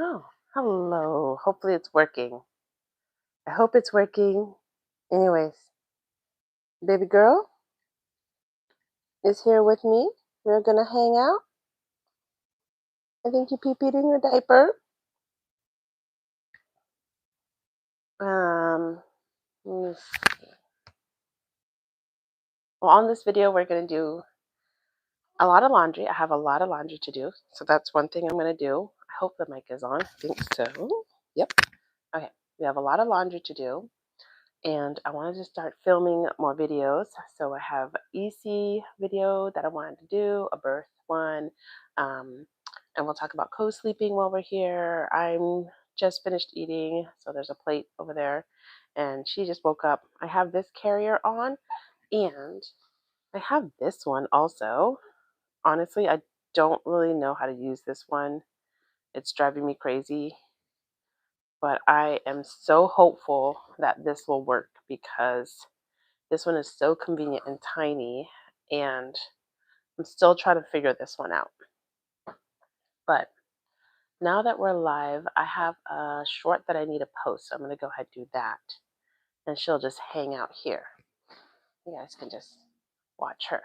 Oh, hello. Hopefully it's working. I hope it's working. Anyways, baby girl is here with me. We're gonna hang out. I think you pee-peed in your diaper. Um, let me see. Well, on this video, we're gonna do a lot of laundry. I have a lot of laundry to do, so that's one thing I'm gonna do. I hope the mic is on. I think so. Yep. Okay. We have a lot of laundry to do, and I wanted to start filming more videos. So I have EC video that I wanted to do, a birth one, um, and we'll talk about co-sleeping while we're here. I'm just finished eating, so there's a plate over there, and she just woke up. I have this carrier on, and I have this one also. Honestly, I don't really know how to use this one. It's driving me crazy, but I am so hopeful that this will work because this one is so convenient and tiny, and I'm still trying to figure this one out. But now that we're live, I have a short that I need to post. So I'm going to go ahead and do that. And she'll just hang out here. You guys can just watch her.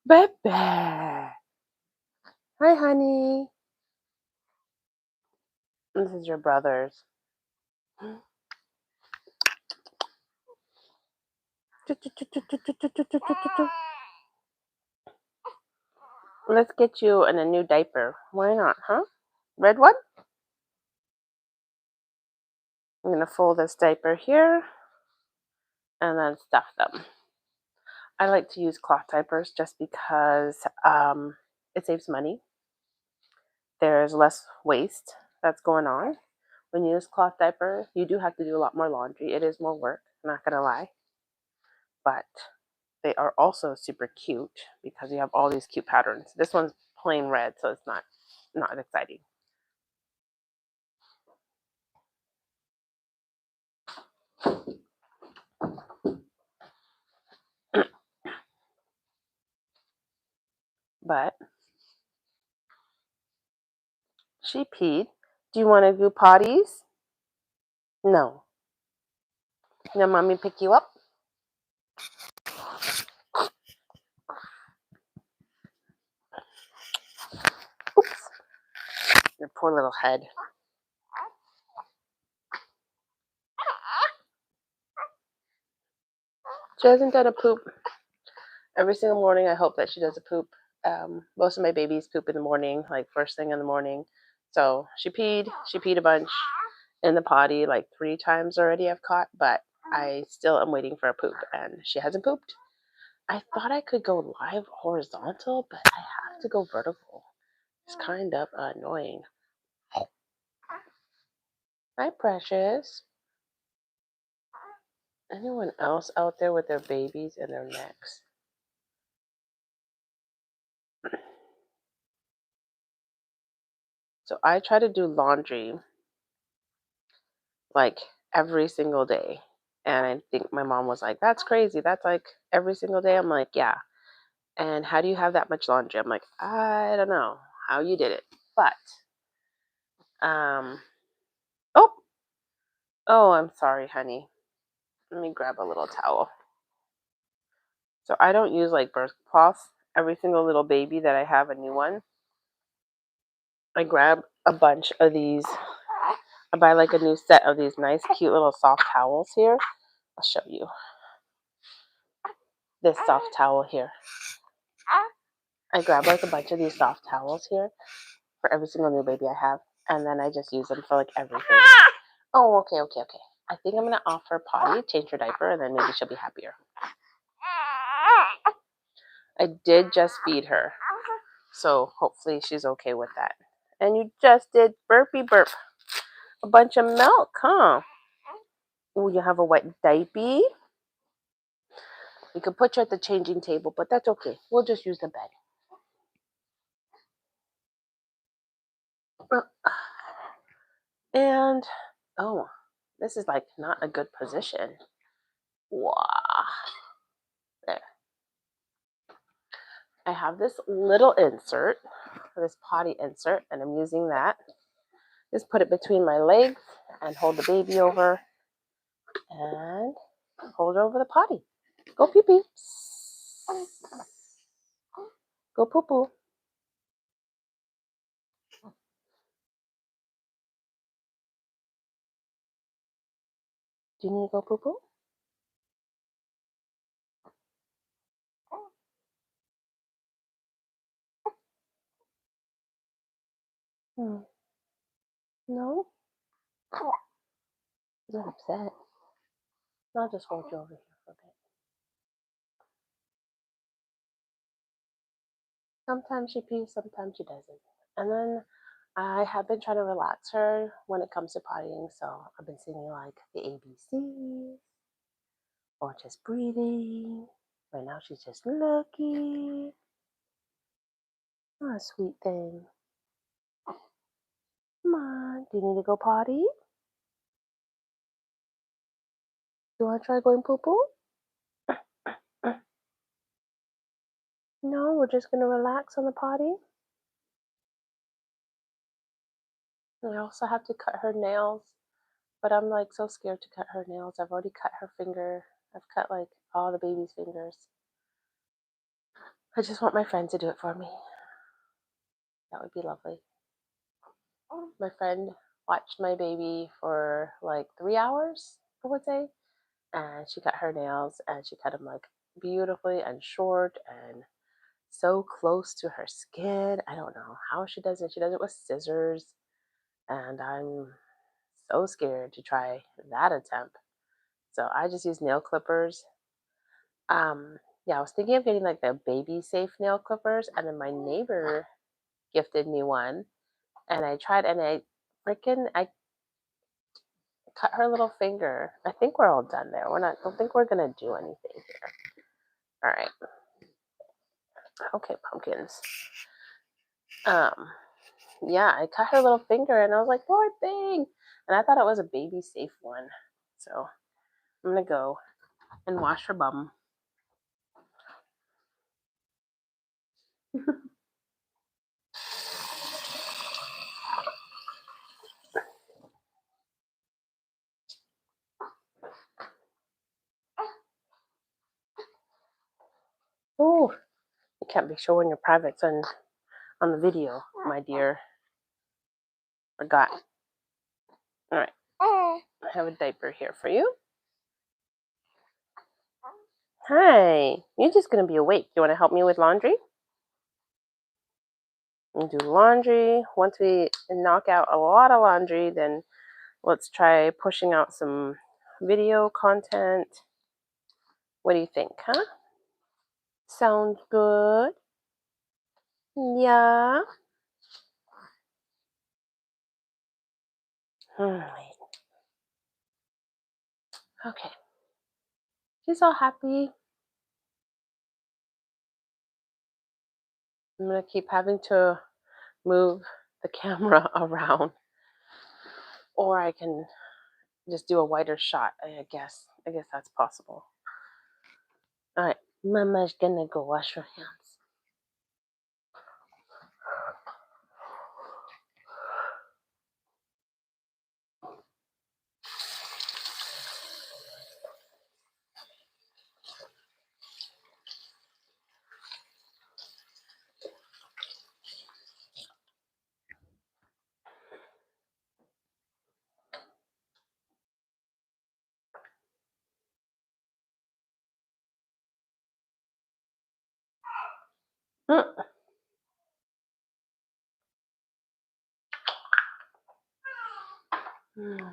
Bebe. Hi, honey. This is your brother's. Let's get you in a new diaper. Why not, huh? Red one? I'm going to fold this diaper here and then stuff them. I like to use cloth diapers just because it saves money. There's less waste that's going on. When you use cloth diaper, you do have to do a lot more laundry. It is more work, I'm not going to lie. But they are also super cute because you have all these cute patterns. This one's plain red, so it's not exciting. But she peed. Do you want to do potties? No. Now mommy pick you up? Oops. Your poor little head. She hasn't done a poop. Every single morning I hope that she does a poop. Most of my babies poop in the morning, like first thing in the morning. So she peed a bunch in the potty like 3 times already I've caught, but I still am waiting for a poop and she hasn't pooped. I thought I could go live horizontal, but I have to go vertical. It's kind of annoying. Hi, precious. Anyone else out there with their babies in their necks? So I try to do laundry like every single day. And I think my mom was like, that's crazy. That's like every single day. I'm like, yeah. And how do you have that much laundry? I'm like, I don't know how you did it. But um oh, oh, I'm sorry, honey. Let me grab a little towel. So I don't use like birth cloths. Every single little baby that I have a new one, I grab a bunch of these. I buy like a new set of these nice, cute little soft towels here. I'll show you this soft towel here. I grab like a bunch of these soft towels here for every single new baby I have, and then I just use them for like everything. Oh, okay, okay, okay. I think I'm gonna offer Potty, change her diaper, and then maybe she'll be happier. I did just feed her, so hopefully she's okay with that. And you just did burpee burp. A bunch of milk, huh? Oh, you have a wet diaper? We could put you at the changing table, but that's okay. We'll just use the bed. And, oh, this is like not a good position. Wow. There. I have this little insert, this potty insert, and I'm using that. Just put it between my legs and hold the baby over and hold her over the potty. Go pee pee. Go poo poo. Do you need to go poo poo? No? You're upset. I'll just hold you over here for a bit. Sometimes she pees, sometimes she doesn't. And then I have been trying to relax her when it comes to pottying, so I've been singing like the ABCs or just breathing. Right now she's just looking. Oh, a sweet thing. Come on, do you need to go potty? Do you want to try going poo poo? No, we're just going to relax on the potty. And I also have to cut her nails, but I'm like so scared to cut her nails. I've already cut her finger. I've cut like all the baby's fingers. I just want my friend to do it for me. That would be lovely. My friend watched my baby for like 3 hours, I would say, and she cut her nails and she cut them like beautifully and short and so close to her skin. I don't know how she does it. She does it with scissors, and I'm so scared to try that attempt. So I just use nail clippers. Yeah, I was thinking of getting like the baby safe nail clippers, and then my neighbor gifted me one, and I tried, and I cut her little finger. I think we're all done there. We're not. Don't think we're gonna do anything here. All right. Okay, pumpkins. Yeah, I cut her little finger and I was like, poor thing. And I thought it was a baby safe one. So I'm gonna go and wash her bum. Oh, you can't be showing your privates on the video, my dear. Forgot. All right. I have a diaper here for you. Hi. You're just gonna be awake. You want to help me with laundry? We do laundry. Once we knock out a lot of laundry, then let's try pushing out some video content. What do you think, huh? Sounds good. Yeah. Wait. Okay. She's all happy. I'm gonna keep having to move the camera around, or I can just do a wider shot. I guess. I guess that's possible. All right. Mama's gonna go wash her hands.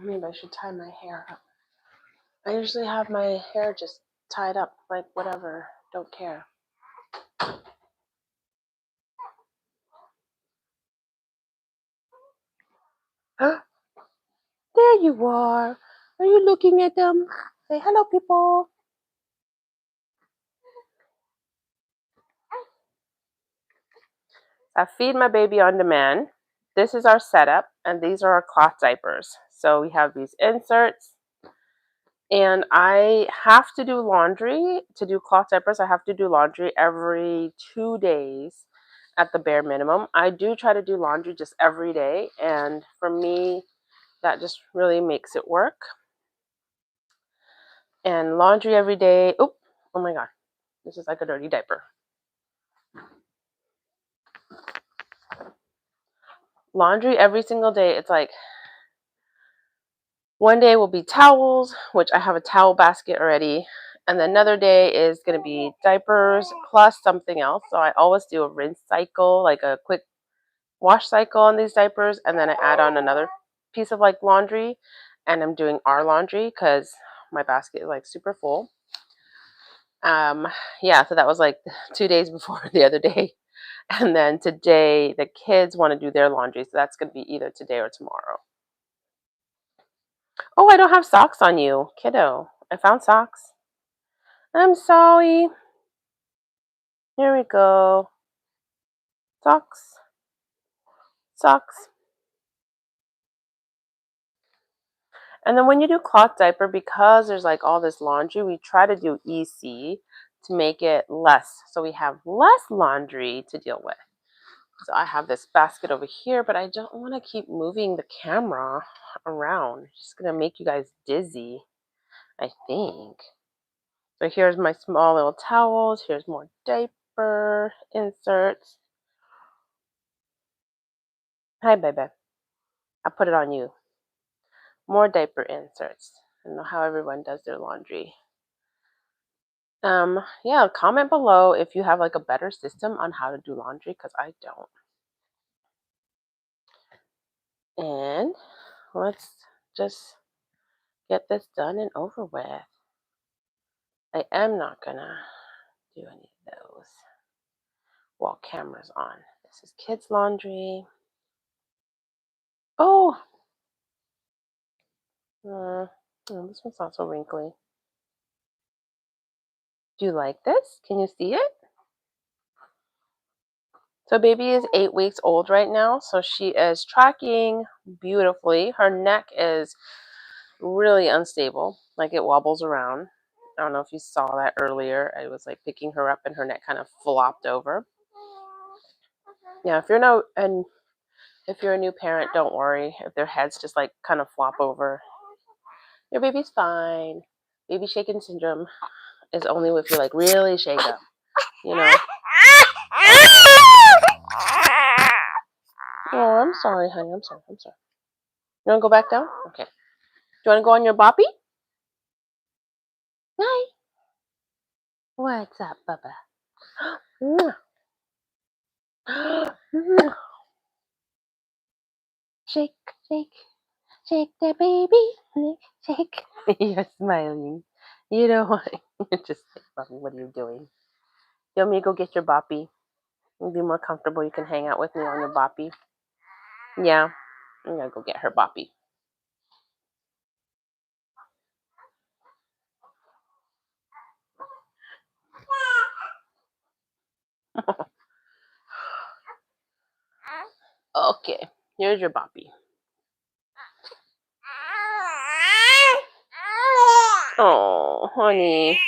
Maybe I should tie my hair up. I usually have my hair just tied up, like whatever. Don't care. There you are. Are you looking at them? Say hello, people. I feed my baby on demand. This is our setup, and these are our cloth diapers. So we have these inserts, and I have to do laundry. To do cloth diapers, I have to do laundry every 2 days at the bare minimum. I do try to do laundry just every day, and for me, that just really makes it work. And laundry every day. Oh my God, this is like a dirty diaper. Laundry every single day. It's like one day will be towels, which I have a towel basket already. And then another day is going to be diapers plus something else. So I always do a rinse cycle, like a quick wash cycle on these diapers. And then I add on another piece of like laundry. And I'm doing our laundry because my basket is like super full. Yeah, so that was like 2 days before the other day. And then today, the kids want to do their laundry. So that's going to be either today or tomorrow. Oh, I don't have socks on you, kiddo. I found socks. I'm sorry. Here we go. Socks. Socks. And then when you do cloth diaper, because there's like all this laundry, we try to do EC to make it less. So we have less laundry to deal with. So I have this basket over here, but I don't want to keep moving the camera around. It's just going to make you guys dizzy, I think. So here's my small little towels. Here's more diaper inserts. Hi, baby. I put it on you. More diaper inserts. I don't know how everyone does their laundry. Yeah, comment below if you have like a better system on how to do laundry, because I don't. And let's just get this done and over with. I am not gonna do any of those while camera's on. This is kids' laundry. Oh, this one's not so wrinkly. Do you like this? Can you see it? So baby is 8 weeks old right now, so she is tracking beautifully. Her neck is really unstable, like it wobbles around. I don't know if you saw that earlier. I was like picking her up and her neck kind of flopped over. Yeah, if you're a new parent, don't worry if their heads just like kind of flop over. Your baby's fine. Baby shaking syndrome is only if you like really shake up, you know. Oh, I'm sorry, honey. I'm sorry. You want to go back down? Okay. Do you want to go on your boppy? Hi. What's up, Bubba? Shake, shake, shake that baby. Shake. You're smiling. You don't want to just say, Bubby, what are you doing? You want me to go get your boppy? It'll be more comfortable. You can hang out with me on your boppy. Yeah. I'm going to go get her boppy. Okay. Here's your boppy. Oh, honey.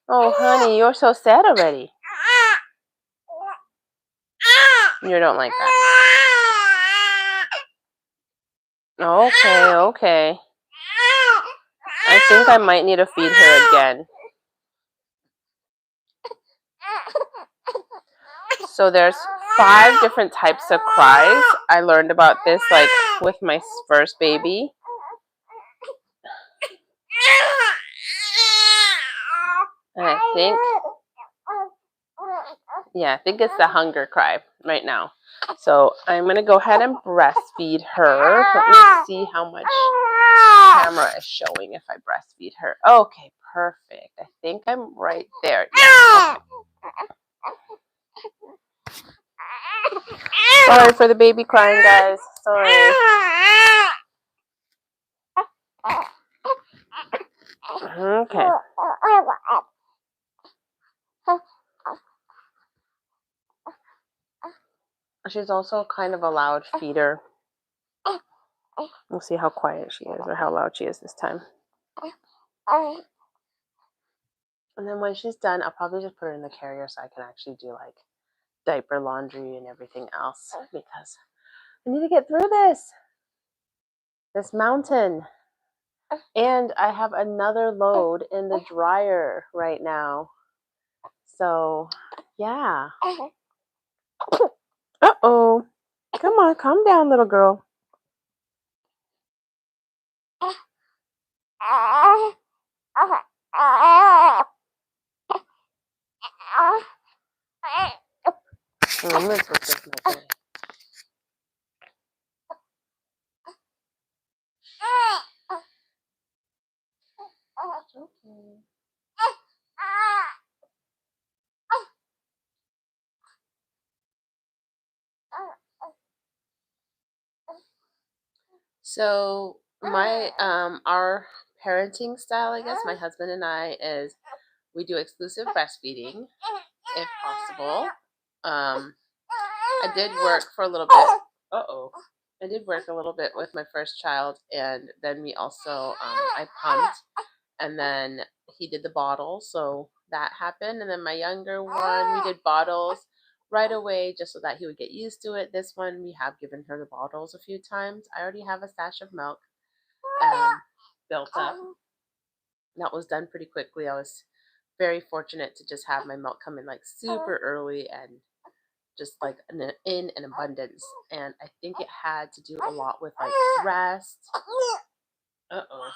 Oh, honey, you're so sad already. You don't like that. Okay. I think I might need to feed her again. So there's 5 different types of cries. I learned about this like with my first baby. And I think it's the hunger cry right now. So I'm going to go ahead and breastfeed her. Let me see how much camera is showing if I breastfeed her. Okay, perfect. I think I'm right there. Yeah, okay. Sorry for the baby crying, guys. Sorry. Okay. She's also kind of a loud feeder. We'll see how quiet she is or how loud she is this time. And then when she's done, I'll probably just put her in the carrier so I can actually do like diaper, laundry, and everything else because I need to get through this mountain. And I have another load in the dryer right now. So, yeah. Uh-oh. Come on, calm down, little girl. I'm going to put this my way. Okay. So our parenting style, I guess, my husband and I, is we do exclusive breastfeeding if possible. I did work for a little bit. I did work a little bit with my first child, and then we also I pumped, and then he did the bottle, so that happened. And then my younger one, we did bottles right away just so that he would get used to it. This one, we have given her the bottles a few times. I already have a stash of milk built up. That was done pretty quickly. I was very fortunate to just have my milk come in like super early and just like in an abundance. And I think it had to do a lot with like rest. Uh-oh.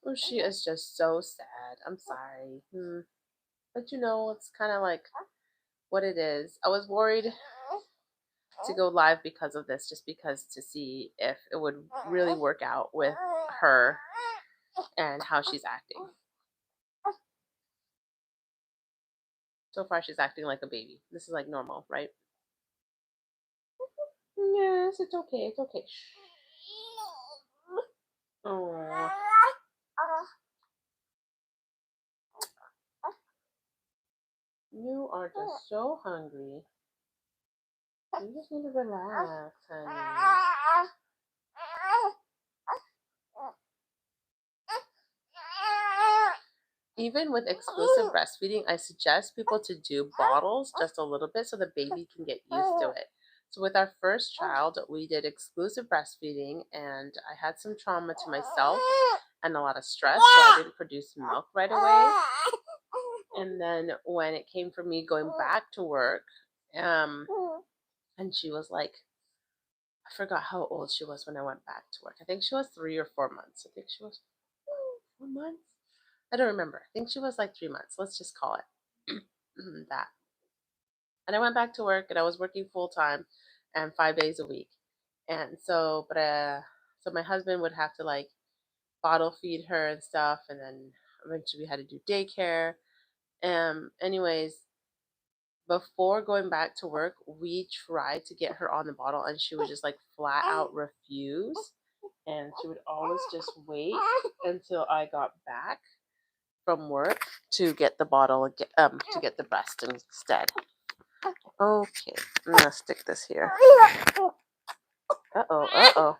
Oh, she is just so sad. I'm sorry. But you know, it's kind of like what it is. I was worried to go live because of this, just because to see if it would really work out with her and how she's acting. So far, she's acting like a baby. This is like normal, right? Yes, it's okay. It's okay. Oh, you are just so hungry. You just need to relax, honey. Even with exclusive breastfeeding, I suggest people to do bottles just a little bit so the baby can get used to it. So with our first child, we did exclusive breastfeeding, and I had some trauma to myself and a lot of stress, so I didn't produce milk right away. And then when it came for me going back to work, um, and she was like, I forgot how old she was when I went back to work. I think she was 3 or 4 months. I think she was 4 months. I don't remember. I think she was like 3 months. Let's just call it that. And I went back to work, and I was working full time and 5 days a week. And so my husband would have to like bottle feed her and stuff, and then eventually we had to do daycare. Anyways, before going back to work, we tried to get her on the bottle, and she would just like flat out refuse. And she would always just wait until I got back from work to get the bottle, to get the breast instead. Okay, I'm gonna stick this here. Uh oh.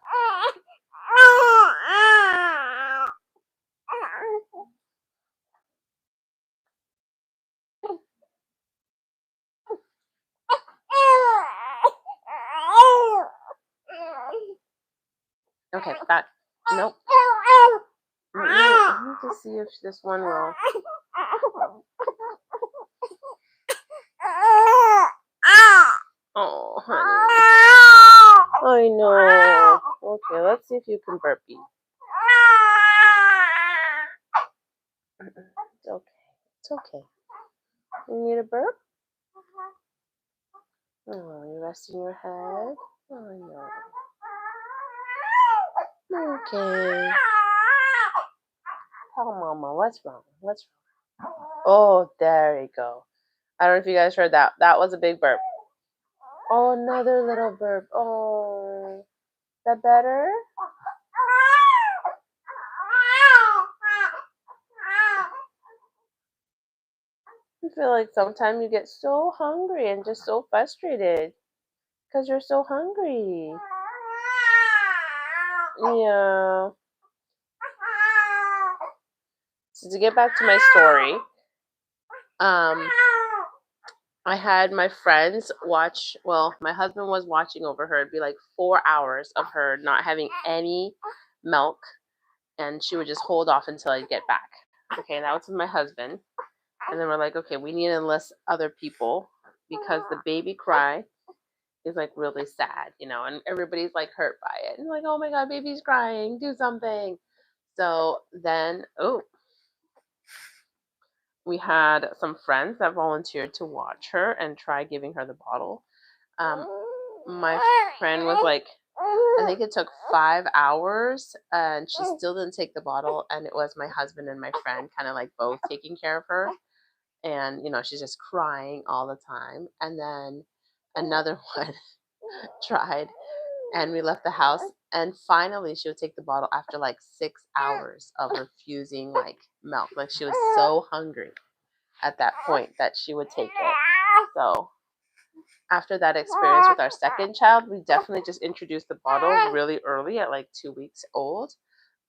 Okay, back. Nope. I need to see if this one will. Oh, honey. I know. Okay, let's see if you can burpee. It's okay. It's okay. You need a burp? Oh, you're resting your head? Oh, no. Okay. Tell Mama, what's wrong? What's wrong? Oh, there you go. I don't know if you guys heard that. That was a big burp. Oh, another little burp. Oh, is that better? I feel like sometimes you get so hungry and just so frustrated because you're so hungry. Yeah. So to get back to my story, I had my friends watch. Well, my husband was watching over her. It'd be like 4 hours of her not having any milk, and she would just hold off until I'd get back. Okay, that was with my husband. And then we're like, okay, we need to enlist other people because the baby cry is like really sad, and everybody's like hurt by it. And like, oh my God, baby's crying, do something. So then, we had some friends that volunteered to watch her and try giving her the bottle. My friend was like, I think it took 5 hours and she still didn't take the bottle. And it was my husband and my friend kind of like both taking care of her. And, she's just crying all the time. And then another one tried, and we left the house. And finally, she would take the bottle after like 6 hours of refusing like milk. Like she was so hungry at that point that she would take it. So after that experience with our second child, we definitely just introduced the bottle really early at like 2 weeks old.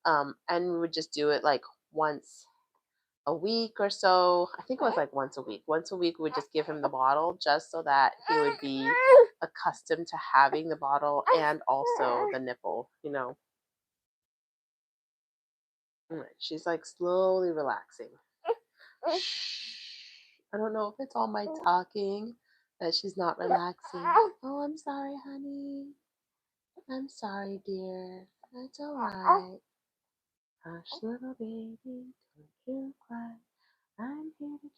And we would just do it like once a week or so. I think it was like once a week. Once a week, we would just give him the bottle just so that he would be accustomed to having the bottle and also the nipple. She's like slowly relaxing. I don't know if it's all my talking that she's not relaxing. Oh, I'm sorry, honey. I'm sorry, dear. That's all right. Hush, little baby, don't you cry. I'm here to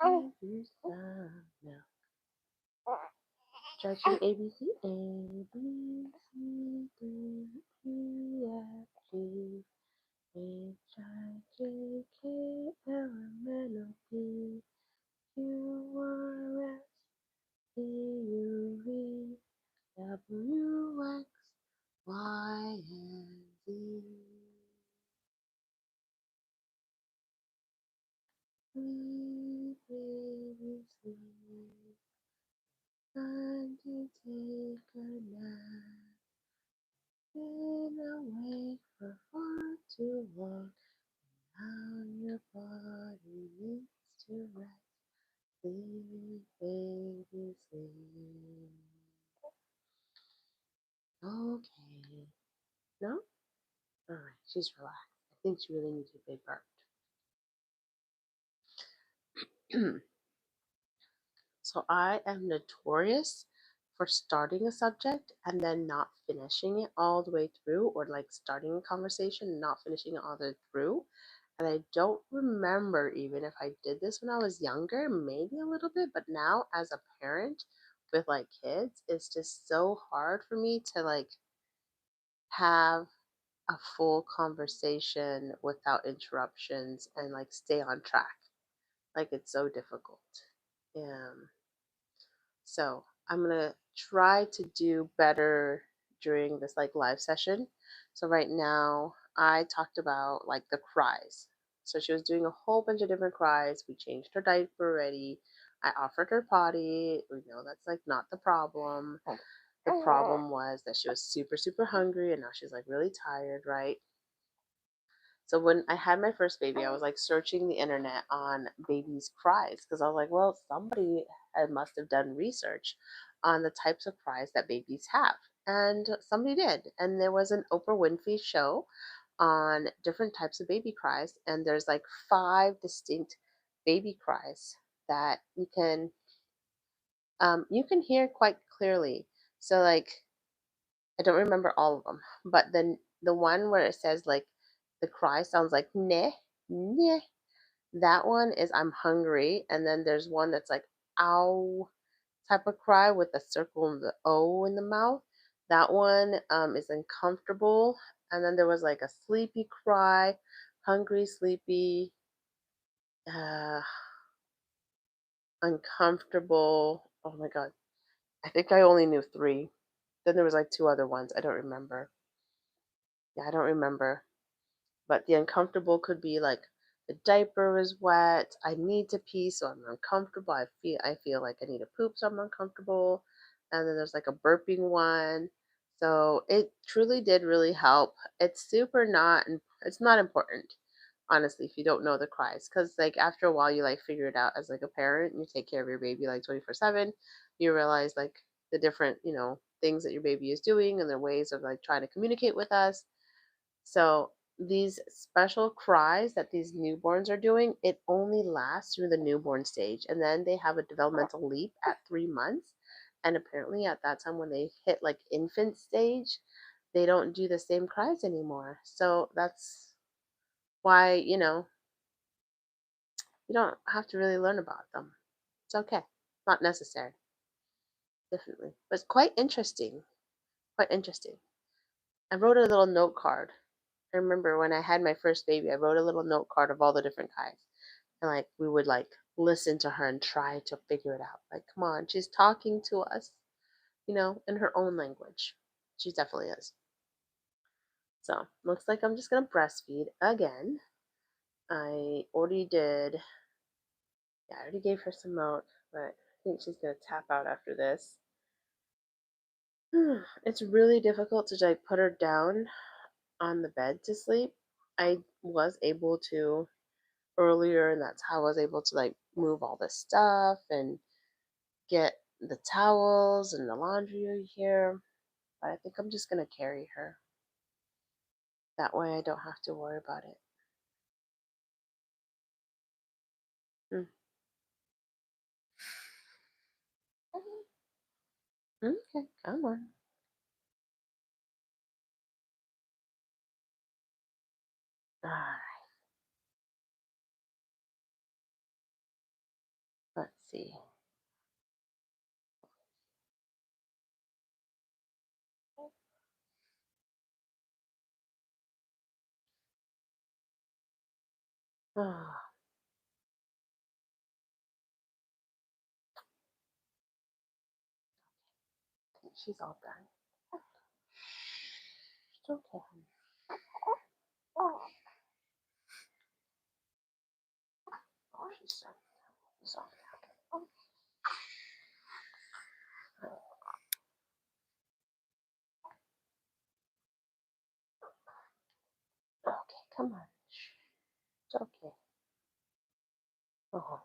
give you some milk. Stretching ABC. A, B, C, D, E, F, G, H, I, J, K, L, M, N, O, P, Q, R, S, T, U, V, W, X, Y, and Z. She's relaxed. I think she really needs a big burp. So I am notorious for starting a subject and then not finishing it all the way through, or like starting a conversation and not finishing it all the way through. And I don't remember even if I did this when I was younger, maybe a little bit, but now as a parent with like kids, it's just so hard for me to like have a full conversation without interruptions and like stay on track. Like it's so difficult. So I'm gonna try to do better during this like live session. So right now I talked about like the cries. So she was doing a whole bunch of different cries. We changed her diaper already. I offered her potty. We know that's like not the problem. The problem was that she was super, super hungry and now she's like really tired, right? So when I had my first baby, I was like searching the internet on babies' cries because I was like, well, somebody must have done research on the types of cries that babies have. And somebody did. And there was an Oprah Winfrey show on different types of baby cries. And there's like 5 distinct baby cries that you can hear quite clearly. So like I don't remember all of them, but then the one where it says like the cry sounds like neh, neh. That one is I'm hungry, and then there's one that's like ow type of cry with a circle of the O in the mouth. That one is uncomfortable, and then there was like a sleepy cry, hungry, sleepy, uh, uncomfortable. Oh my god, I think I only knew 3. Then there was like 2 other ones. I don't remember. Yeah, I don't remember. But the uncomfortable could be like the diaper is wet, I need to pee, so I'm uncomfortable. I feel like I need to poop, so I'm uncomfortable. And then there's like a burping one. So it truly did really help. It's not important, honestly, if you don't know the cries. Because like after a while you like figure it out as like a parent, you take care of your baby like 24/7. You realize like the different, things that your baby is doing and their ways of like trying to communicate with us. So these special cries that these newborns are doing, it only lasts through the newborn stage. And then they have a developmental leap at 3 months. And apparently at that time when they hit like infant stage, they don't do the same cries anymore. So that's why, you don't have to really learn about them. It's okay. Not necessary. Definitely. But it's quite interesting. Quite interesting. I wrote a little note card. I remember when I had my first baby, I wrote a little note card of all the different kinds. And like we would like listen to her and try to figure it out. Like, come on, she's talking to us, in her own language. She definitely is. So looks like I'm just gonna breastfeed again. I already did. Yeah, I already gave her some milk, but I think she's gonna tap out after this. It's really difficult to like put her down on the bed to sleep. I was able to earlier, and that's how I was able to like move all this stuff and get the towels and the laundry here. But I think I'm just gonna carry her. That way I don't have to worry about it. Mm. Okay, come on. Alright, let's see. Oh, she's all done. It's okay. Oh, she's done. She's all done. Okay, come on. It's okay. Oh,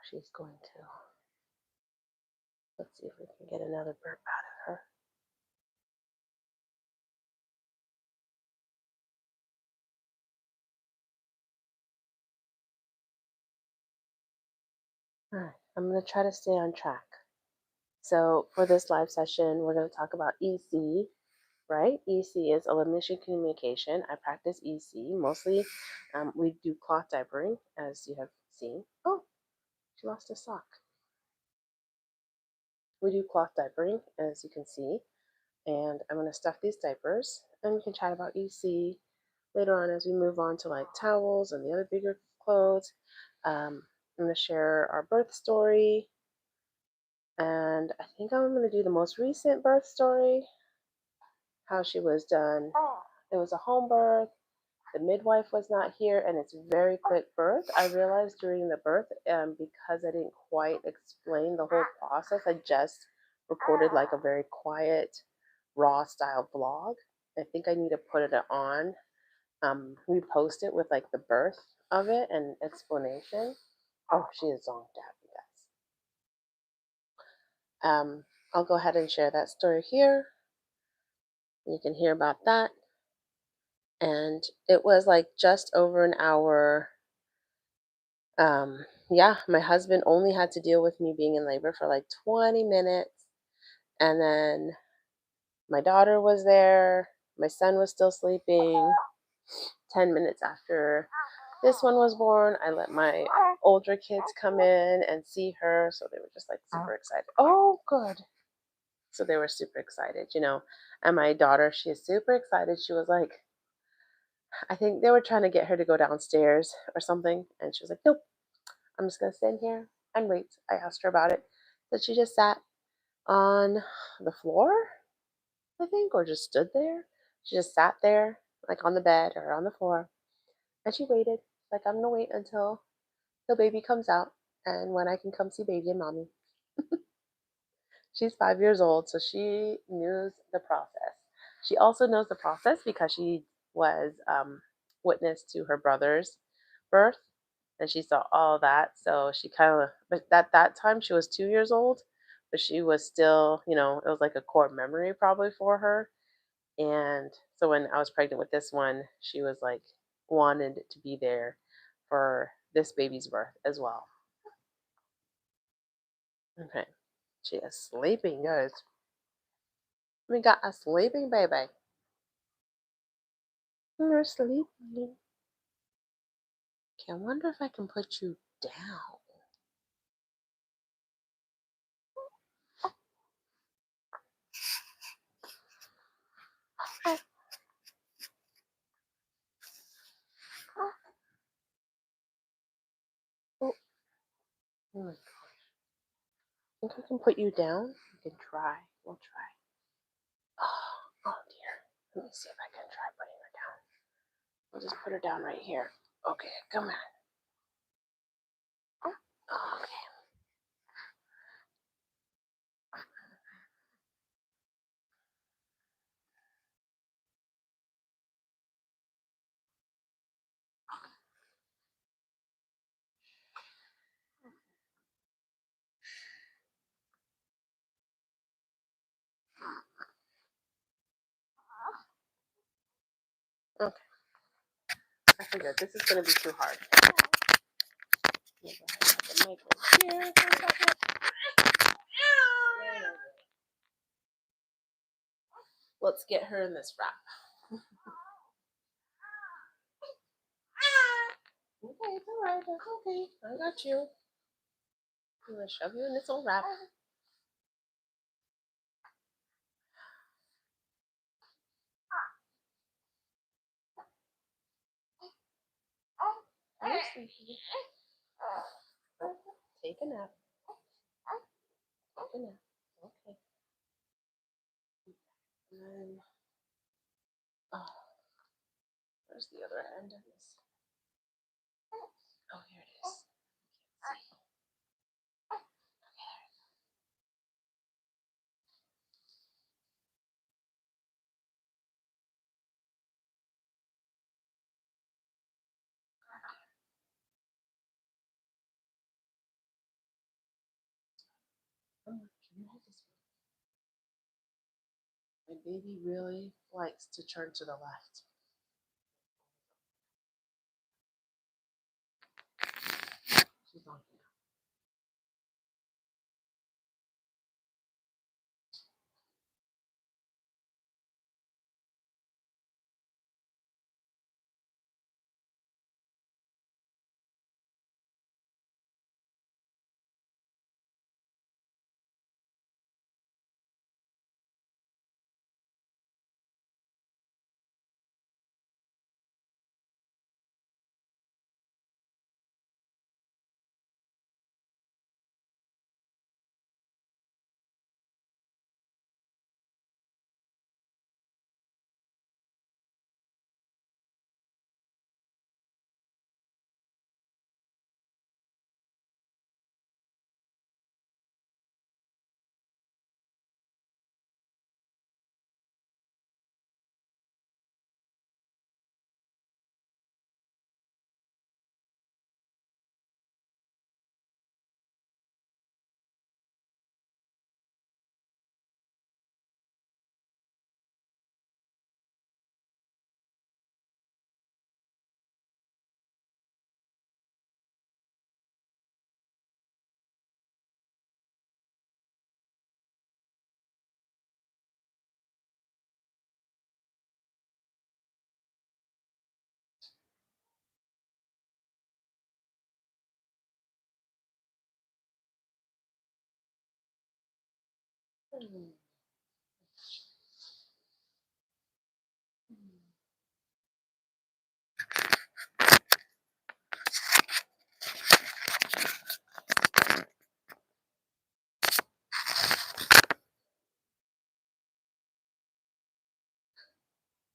she's going to. Let's see if we can get another burp out of her. I'm going to try to stay on track. So for this live session, we're going to talk about EC, right? EC is Elimination Communication. I practice EC. Mostly we do cloth diapering, as you have seen. Oh, she lost a sock. We do cloth diapering, as you can see. And I'm going to stuff these diapers, and we can chat about EC later on as we move on to like towels and the other bigger clothes. I'm going to share our birth story, and I think I'm going to do the most recent birth story, how she was done. It was a home birth. The midwife was not here, and it's a very quick birth. I realized during the birth, because I didn't quite explain the whole process, I just recorded like a very quiet, raw style vlog. I think I need to put it on. We post it with like the birth of it and explanation. Oh, she is zonked out, you guys. I'll go ahead and share that story here. You can hear about that. And it was like just over an hour. Yeah, my husband only had to deal with me being in labor for like 20 minutes. And then my daughter was there. My son was still sleeping. 10 minutes after this one was born, I let my older kids come in and see her. So they were just like super excited. Oh, good. So they were super excited, you know. And my daughter, she is super excited. She was like, I think they were trying to get her to go downstairs or something. And she was like, nope, I'm just going to stand here and wait. I asked her about it. So she just sat on the floor, I think, or just stood there. She just sat there, like on the bed or on the floor. And she waited. Like, I'm going to wait until the baby comes out and when I can come see baby and mommy. She's 5 years old, so she knows the process. She also knows the process because she was witness to her brother's birth, and she saw all that. So she kind of, but at that time she was 2 years old, but she was still, you know, it was like a core memory probably for her. And so when I was pregnant with this one, she was like wanted to be there for this baby's birth as well. Okay, she is sleeping, guys. We got a sleeping baby. You're sleeping. Okay, I wonder if I can put you down. Oh, oh my gosh. I think I can put you down. We can try. We'll try. Oh dear. Let me see if I can try putting her down. I'll just put her down right here. Okay, come on. Okay. Okay. I figured this is going to be too hard. Maybe I have the mic right here. Let's get her in this wrap. Okay, it's all right. That's okay. I got you. I'm going to shove you in this old wrap. You're sleepy. Take a nap. Take a nap. Okay. And then, oh, where's the other end of this? Oh, here it is. Oh, can you hold this? My baby really likes to turn to the left. She's on here.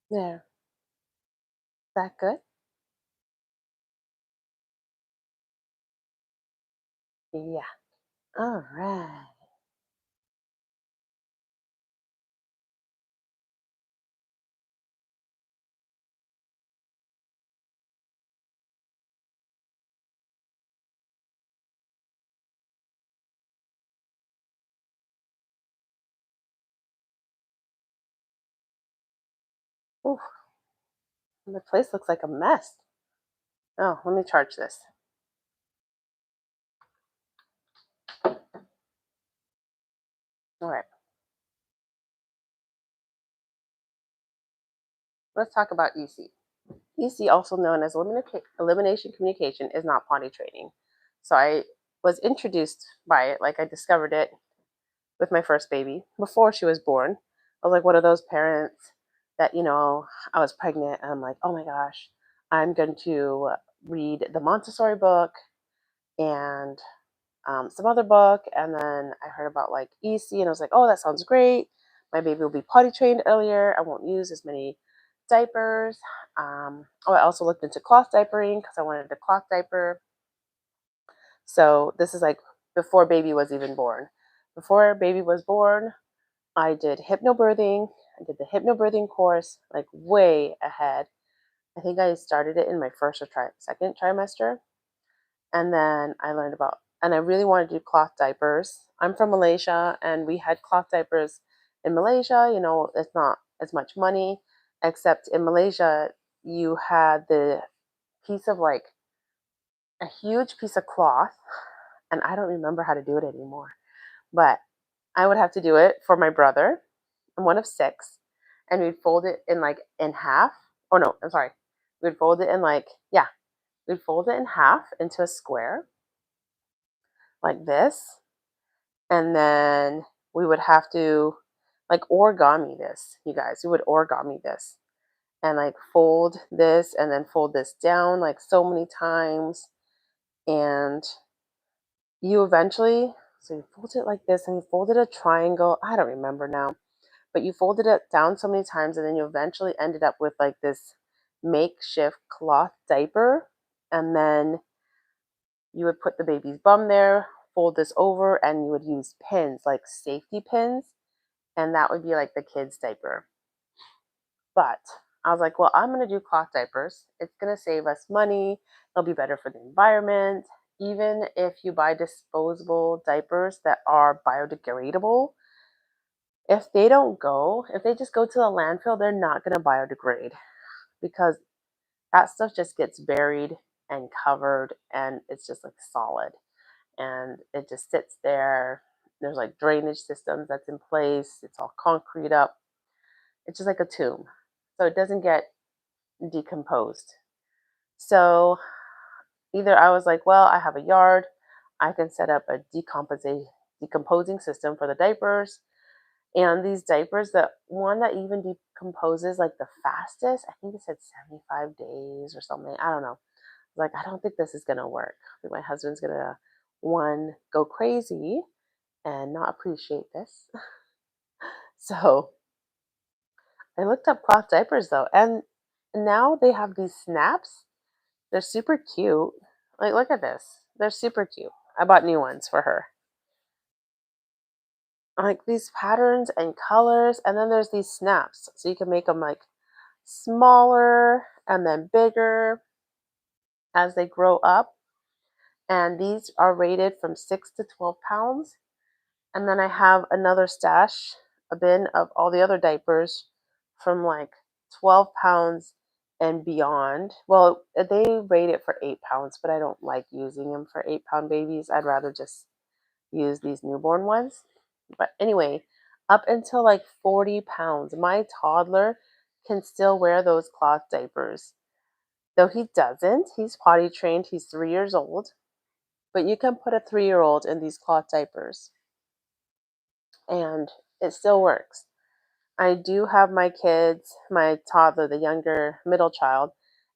There. Is that good? Yeah. All right. Ooh, the place looks like a mess. Oh, let me charge this. All right. Let's talk about EC. EC, also known as elimination communication, is not potty training. So I was introduced by it, like I discovered it with my first baby before she was born. I was like one of those parents that, I was pregnant and I'm like, oh my gosh, I'm going to read the Montessori book and some other book. And then I heard about like EC and I was like, oh, that sounds great. My baby will be potty trained earlier. I won't use as many diapers. I also looked into cloth diapering because I wanted a cloth diaper. So this is like before baby was even born. Before baby was born, I did hypnobirthing. I did the hypnobirthing course like way ahead. I think I started it in my first or second trimester. And then I learned about, and I really wanted to do cloth diapers. I'm from Malaysia and we had cloth diapers in Malaysia. It's not as much money, except in Malaysia, you had the piece of like a huge piece of cloth, and I don't remember how to do it anymore, but I would have to do it for my brother. I'm one of six, and we'd fold it in half. Or no, I'm sorry. We'd fold it in yeah, we'd fold it in half into a square like this. And then we would have to like origami this, you guys. We would origami this and like fold this and then fold this down like so many times. And you eventually, so you fold it like this and you folded a triangle. I don't remember now, but you folded it down so many times and then you eventually ended up with like this makeshift cloth diaper. And then you would put the baby's bum there, fold this over, and you would use pins, like safety pins, and that would be like the kid's diaper. But I was like, well, I'm going to do cloth diapers. It's going to save us money. It'll be better for the environment. Even if you buy disposable diapers that are biodegradable, if they just go to the landfill, they're not going to biodegrade because that stuff just gets buried and covered and it's just like solid and it just sits there. There's like drainage systems that's in place. It's all concrete up. It's just like a tomb. So it doesn't get decomposed. So either I was like, well, I have a yard. I can set up a decomposing system for the diapers. And these diapers, the one that even decomposes like the fastest, I think it said 75 days or something. I don't know. Like, I don't think this is going to work. I think my husband's going to, one, go crazy and not appreciate this. So I looked up cloth diapers though, and now they have these snaps. They're super cute. Like, look at this. They're super cute. I bought new ones for her. Like these patterns and colors, and then there's these snaps. So you can make them like smaller and then bigger as they grow up. And these are rated from 6 to 12 pounds. And then I have another stash, a bin of all the other diapers from like 12 pounds and beyond. Well, they rate it for 8 pounds, but I don't like using them for 8 pound babies. I'd rather just use these newborn ones. But anyway, up until like 40 pounds, my toddler can still wear those cloth diapers. Though he doesn't, he's potty trained, he's 3 years old. But you can put a 3-year-old in these cloth diapers. And It still works. I do have my kids, my toddler, the younger middle child,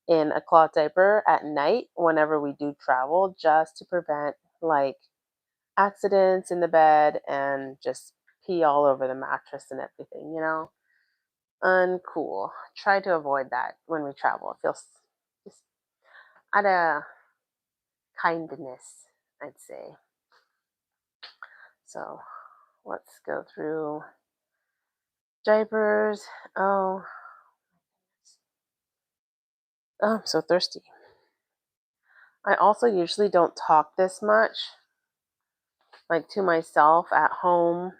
in a cloth diaper at night whenever we do travel, just to prevent like accidents in the bed and just pee all over the mattress and everything, Uncool. Try to avoid that when we travel. It feels just out of kindness, I'd say. So let's go through diapers. Oh, I'm so thirsty. I also usually don't talk this much, like to myself at home.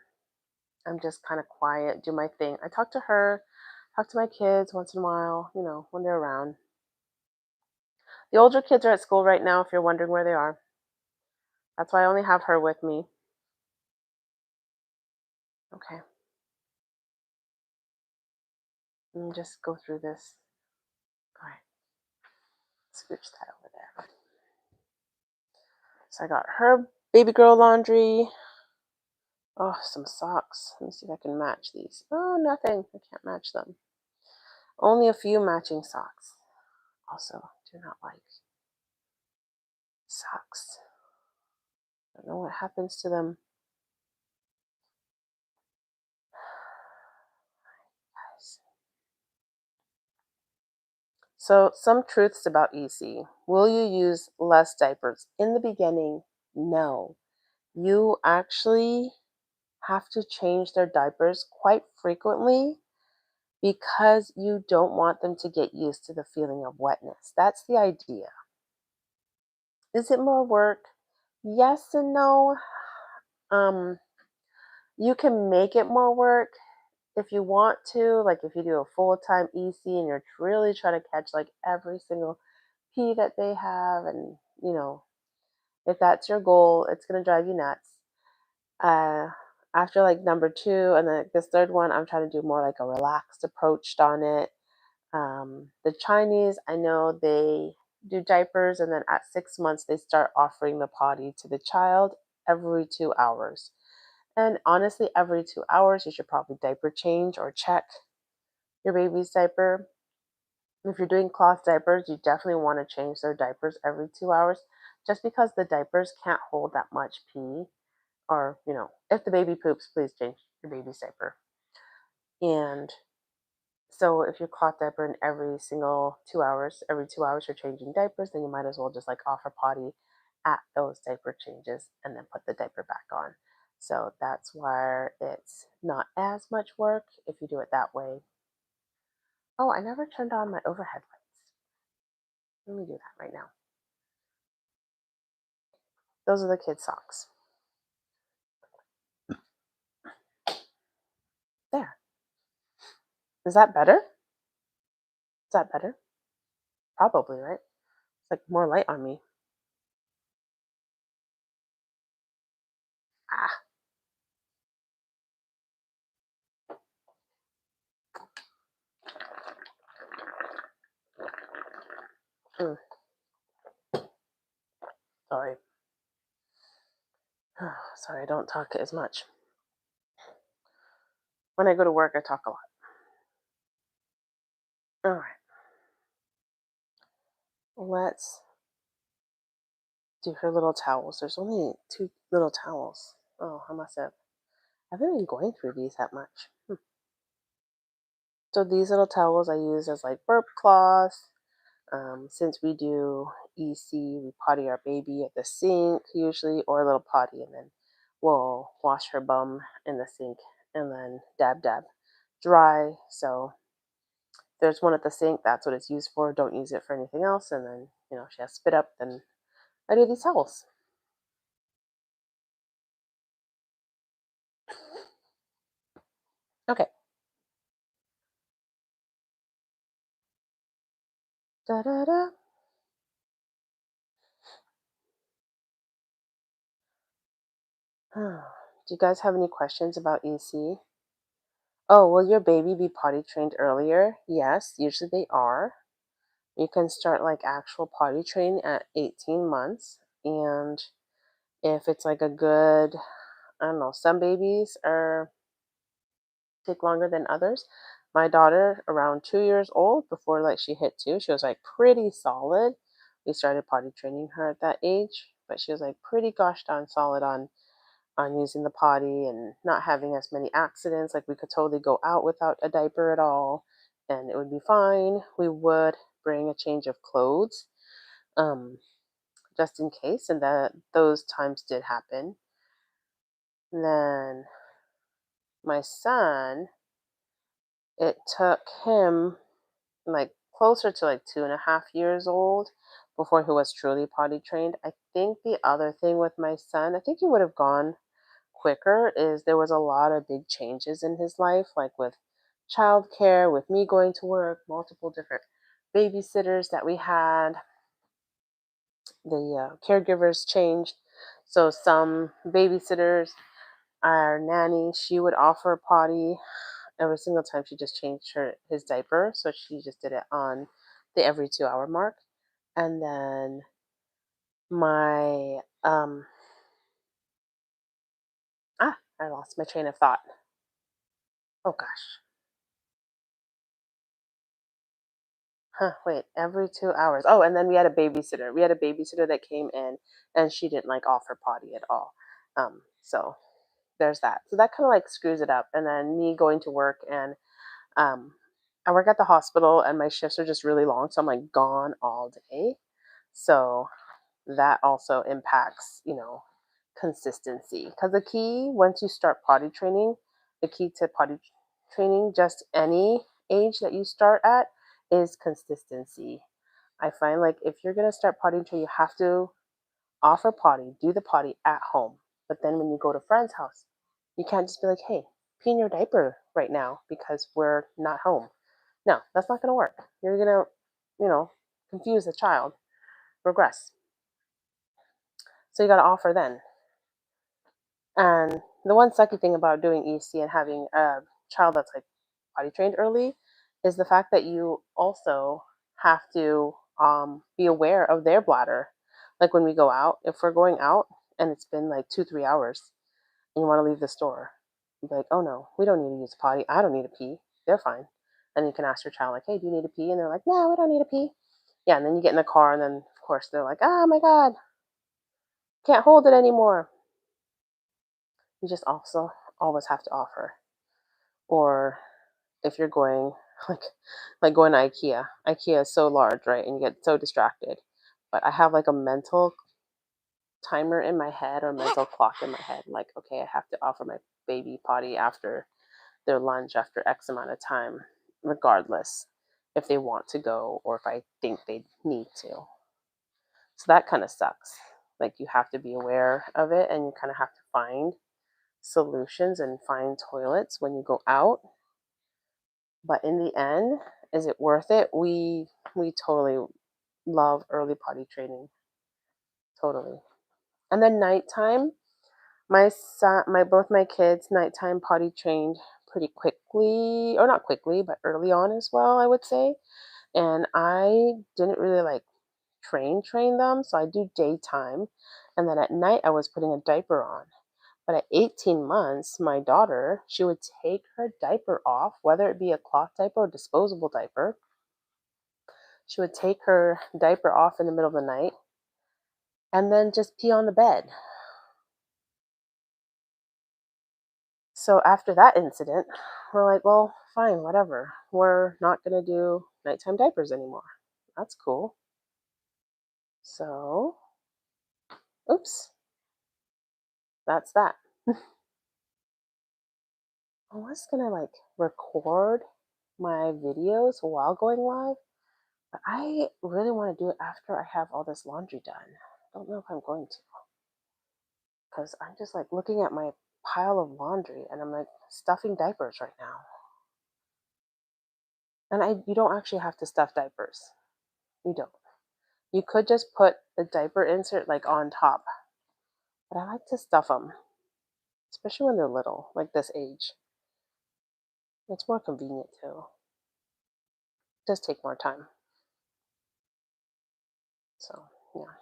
I'm just kind of quiet, do my thing. I talk to her, talk to my kids once in a while, when they're around. The older kids are at school right now, if you're wondering where they are. That's why I only have her with me. Okay. Let me just go through this. All right. Scooch that over there. So I got her baby girl laundry. Oh, some socks. Let me see if I can match these. Oh, nothing. I can't match them. Only a few matching socks. Also, do not like socks. I don't know what happens to them. So, some truths about EC. Will you use less diapers? In the beginning, no. You actually have to change their diapers quite frequently because you don't want them to get used to the feeling of wetness. That's the idea. Is it more work? Yes and no. Um, you can make it more work if you want to, like if you do a full-time EC and you're really trying to catch like every single pee that they have, and if that's your goal, it's gonna drive you nuts. Uh, After like number two and then this third one, I'm trying to do more like a relaxed approach on it. The Chinese, I know they do diapers, and then at 6 months they start offering the potty to the child every 2 hours. And honestly, every 2 hours you should probably diaper change or check your baby's diaper. If you're doing cloth diapers, you definitely want to change their diapers every 2 hours, just because the diapers can't hold that much pee. Or, if the baby poops, please change your baby's diaper. And so if you're cloth diapering every single 2 hours, every 2 hours you're changing diapers, then you might as well just like offer potty at those diaper changes and then put the diaper back on. So that's why it's not as much work if you do it that way. Oh, I never turned on my overhead lights. Let me do that right now. Those are the kids' socks. There. Is that better? Is that better? Probably, right? It's like more light on me. Ah. Mm, sorry. Sorry, I don't talk as much. When I go to work, I talk a lot. All right. Let's do her little towels. There's only two little towels. Oh, I haven't been going through these that much. So these little towels I use as like burp cloths. Since we do EC, we potty our baby at the sink usually, or a little potty, and then we'll wash her bum in the sink and then dab dab dry. So there's one at the sink. That's what it's used for. Don't use it for anything else. And then she has spit up. Then I do these towels. Okay. Da da da. Do you guys have any questions about EC? Oh, will your baby be potty trained earlier? Yes, usually they are. You can start like actual potty training at 18 months. And if it's like a good, I don't know, some babies are take longer than others. My daughter, around 2 years old, before like she hit two, she was like pretty solid. We started potty training her at that age, but she was like pretty gosh darn solid on using the potty and not having as many accidents. Like we could totally go out without a diaper at all, and it would be fine. We would bring a change of clothes, um, just in case, and that those times did happen. And then my son, it took him like closer to like 2.5 years old before he was truly potty trained. I think the other thing with my son, I think he would have gone quicker, is there was a lot of big changes in his life, like with childcare, with me going to work, multiple different babysitters that we had. The caregivers changed. So some babysitters, our nanny, she would offer a potty every single time she just changed his diaper. So she just did it on the every 2 hour mark. And then my I lost my train of thought. Oh gosh. Huh, wait, every 2 hours. Oh, and then we had a babysitter. We had a babysitter that came in and she didn't like offer potty at all. So there's that. So that kind of like screws it up. And then me going to work, and um I work at the hospital and my shifts are just really long. So I'm like gone all day. So that also impacts, consistency. Because the key, once you start potty training, the key to potty training, just any age that you start at, is consistency. I find like if you're gonna start potty training, you have to offer potty, do the potty at home. But then when you go to friend's house, you can't just be like, hey, pee in your diaper right now because we're not home. No, that's not gonna work. You're gonna, you know, confuse the child, regress. So you gotta offer then. And the one sucky thing about doing EC and having a child that's like potty trained early is the fact that you also have to be aware of their bladder. Like when we go out, if we're going out and it's been like 2, 3 hours and you want to leave the store, you'd be like, oh no, we don't need to use a potty. I don't need to pee. They're fine. And you can ask your child, like, hey, do you need to pee? And they're like, no, we don't need to pee. Yeah, and then you get in the car, and then of course they're like, oh my God, can't hold it anymore. You just also always have to offer. Or if you're going like going to IKEA. IKEA is so large, right? And you get so distracted. But I have like a mental timer in my head or mental clock in my head. Like, okay, I have to offer my baby potty after their lunch after X amount of time, regardless if they want to go or if I think they need to. So that kind of sucks. Like you have to be aware of it and you kind of have to find solutions and find toilets when you go out. But in the end, is it worth it? We totally love early potty training. Totally. And then nighttime, my son, my both my kids nighttime potty trained pretty quickly, or not quickly, but early on as well, I would say. And I didn't really like train them, so I do daytime, and then at night I was putting a diaper on. But at 18 months, my daughter, she would take her diaper off, whether it be a cloth diaper or disposable diaper. She would take her diaper off in the middle of the night and then just pee on the bed. So after that incident, we're like, well, fine, whatever. We're not going to do nighttime diapers anymore. That's cool. So, oops, that's that. I was going to like record my videos while going live, but I really want to do it after I have all this laundry done. I don't know if I'm going to, because I'm just like looking at my pile of laundry and I'm like stuffing diapers right now. And you don't actually have to stuff diapers. You don't. You could just put the diaper insert like on top. But I like to stuff them, especially when they're little, like this age. It's more convenient too. It does take more time. So yeah.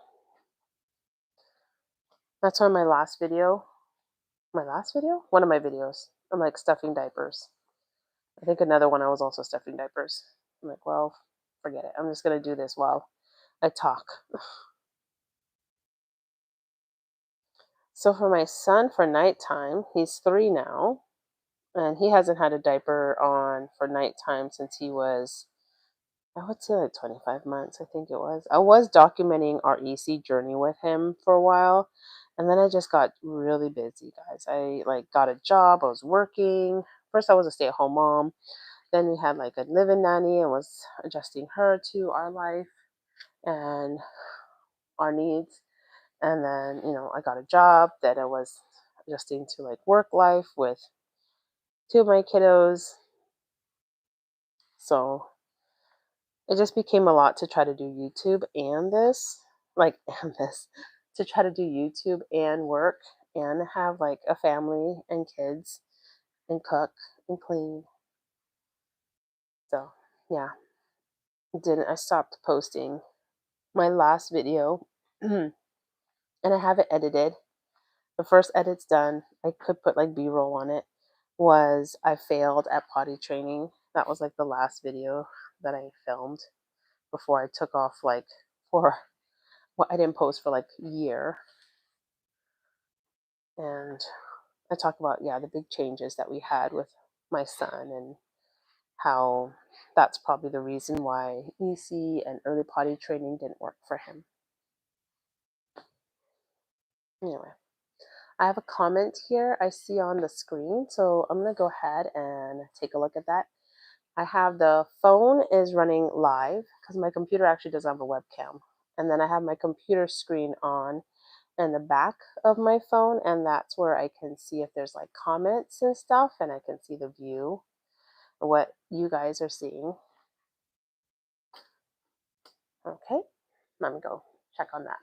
That's why my last video, one of my videos, I'm like stuffing diapers. I think another one I was also stuffing diapers. I'm like, well, forget it. I'm just going to do this while I talk. So for my son, for nighttime, he's 3 now, and he hasn't had a diaper on for nighttime since he was, I would say, like 25 months, I think it was. I was documenting our EC journey with him for a while, and then I just got really busy, guys. I like got a job, I was working. First I was a stay-at-home mom. Then we had like a live-in nanny and was adjusting her to our life and our needs. And then, I got a job that I was adjusting to like work life with 2 of my kiddos. So it just became a lot to try to do YouTube and this, like, and this, to try to do YouTube and work and have like a family and kids and cook and clean. So, yeah, didn't I stopped posting my last video and I have it edited. The first edit's done. I could put like B-roll on it. Was I failed at potty training. That was like the last video that I filmed before I took off like for well, I didn't post for like a year. And I talk about, yeah, the big changes that we had with my son and how that's probably the reason why EC and early potty training didn't work for him. Anyway, I have a comment here I see on the screen, so I'm going to go ahead and take a look at that. I have the phone is running live because my computer actually doesn't have a webcam. And then I have my computer screen on in the back of my phone, and that's where I can see if there's like comments and stuff, and I can see the view of what you guys are seeing. Okay, let me go check on that.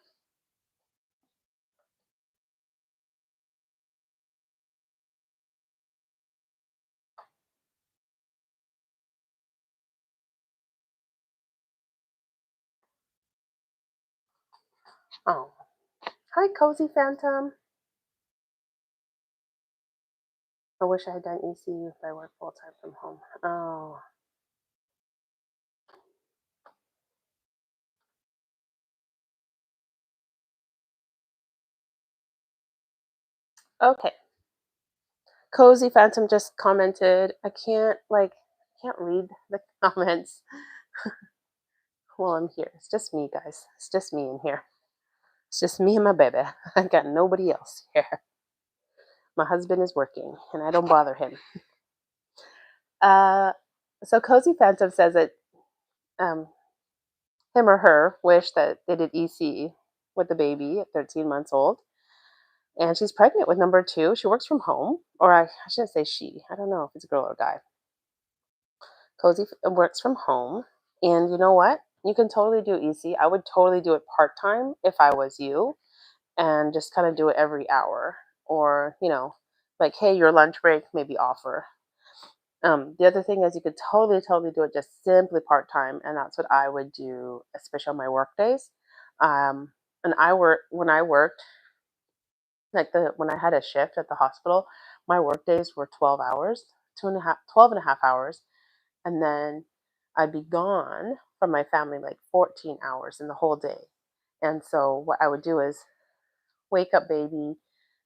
Oh, hi, Cozy Phantom. I wish I had done ECU if I worked full time from home. Oh, okay. Cozy Phantom just commented. I can't read the comments while I'm here. It's just me, guys. It's just me in here. It's just me and my baby. I got nobody else here. My husband is working, and I don't bother him. Uh, so Cozy Phantom says that um, him or her wish that they did EC with the baby at 13 months old, and she's pregnant with number 2. She works from home, or I shouldn't say she. I don't know if it's a girl or a guy. Cozy works from home, and you know what? You can totally do EC. I would totally do it part time if I was you, and just kind of do it every hour, or like, hey, your lunch break, maybe offer. The other thing is you could totally do it just simply part time, and that's what I would do, especially on my work days. And when I worked, like when I had a shift at the hospital, my work days were 12 hours, 12 and a half hours, and then I'd be gone from my family like 14 hours in the whole day. And so what I would do is wake up baby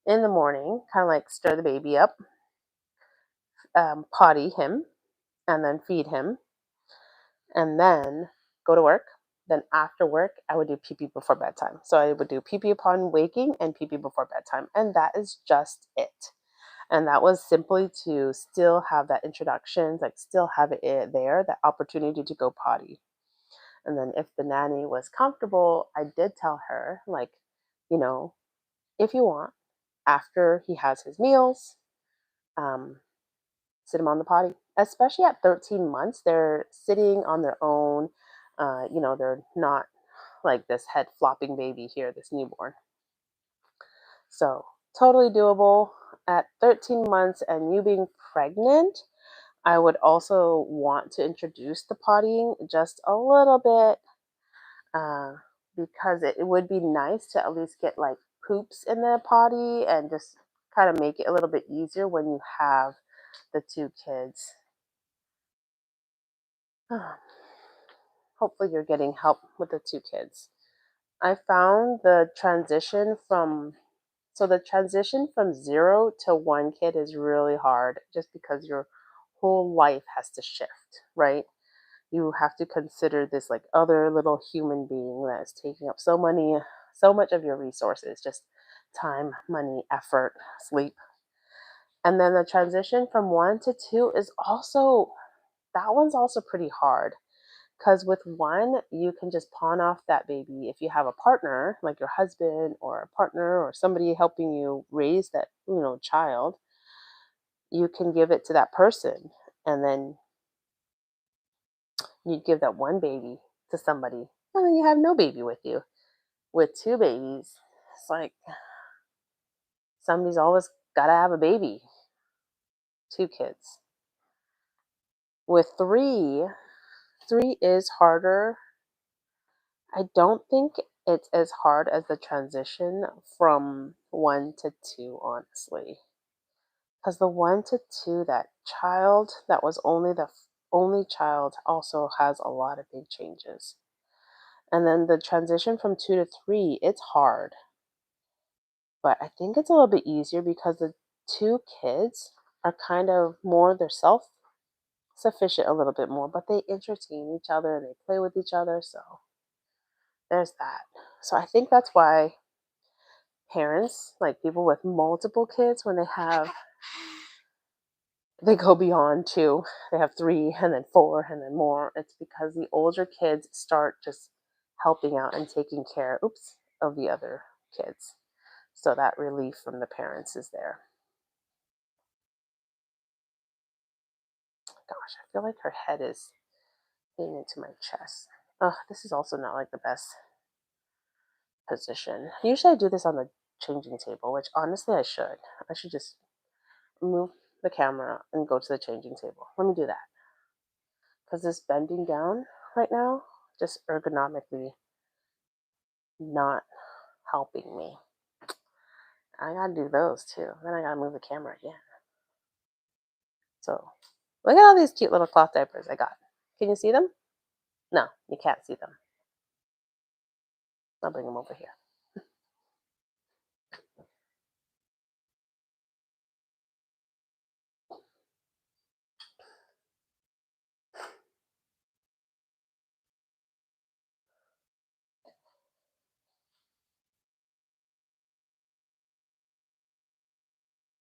in the morning, kind of like stir the baby up, potty him, and then feed him, and then go to work. Then after work, I would do pee pee before bedtime. So I would do pee pee upon waking and pee pee before bedtime. And that is just it. And that was simply to still have that introduction, like still have it there, that opportunity to go potty. And then if the nanny was comfortable, I did tell her, like, you know, if you want, after he has his meals, um, sit him on the potty. Especially at 13 months, they're sitting on their own. They're not like this head flopping baby here, this newborn. So totally doable at 13 months. And you being pregnant, I would also want to introduce the pottying just a little bit, because it would be nice to at least get like poops in the potty and just kind of make it a little bit easier when you have the 2 kids Hopefully you're getting help with the two kids. I found the transition from the transition from 0 to 1 kid is really hard just because your whole life has to shift, right? You have to consider this like other little human being that is taking up so much of your resources, just time, money, effort, sleep. And then the transition from 1 to 2 is also that one's also pretty hard because with 1 you can just pawn off that baby if you have a partner like your husband or a partner or somebody helping you raise that child. You can give it to that person, and then you give that one baby to somebody, and then you have no baby with you. With 2 babies, it's like somebody's always got to have a baby. 2 kids. With 3 is harder. I don't think it's as hard as the transition from 1 to 2, honestly. Because the 1 to 2, that child that was only the only child also has a lot of big changes. And then the transition from 2 to 3, it's hard. But I think it's a little bit easier because the 2 kids are kind of more, they're self sufficient a little bit more, but they entertain each other and they play with each other. So there's that. So I think that's why parents, like people with multiple kids, when they go beyond 2, they have 3 and then 4 and then more. It's because the older kids start just helping out and taking care, of the other kids. So that relief from the parents is there. Gosh, I feel like her head is getting into my chest. Ugh, this is also not like the best position. Usually I do this on the changing table, which honestly I should. I should just move the camera and go to the changing table. Let me do that. Because this bending down right now, just ergonomically not helping me. I gotta do those too. Then I gotta move the camera again. So look at all these cute little cloth diapers I got. Can you see them? No, you can't see them. I'll bring them over here.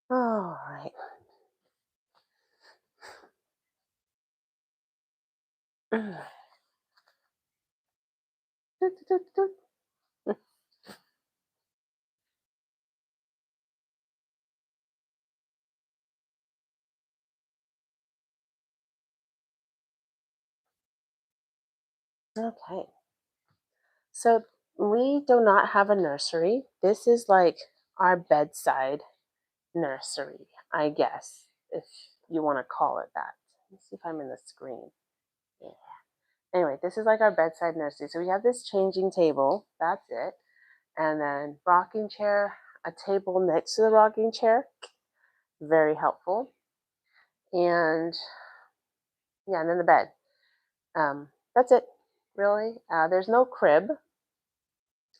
All right. Okay. So we do not have a nursery. This is like our bedside nursery, I guess, if you want to call it that. Let's see if I'm in the screen. Yeah. Anyway, this is like our bedside nursery. So we have this changing table. That's it. And then rocking chair, a table next to the rocking chair. Very helpful. And yeah, and then the bed. That's it, really. There's no crib.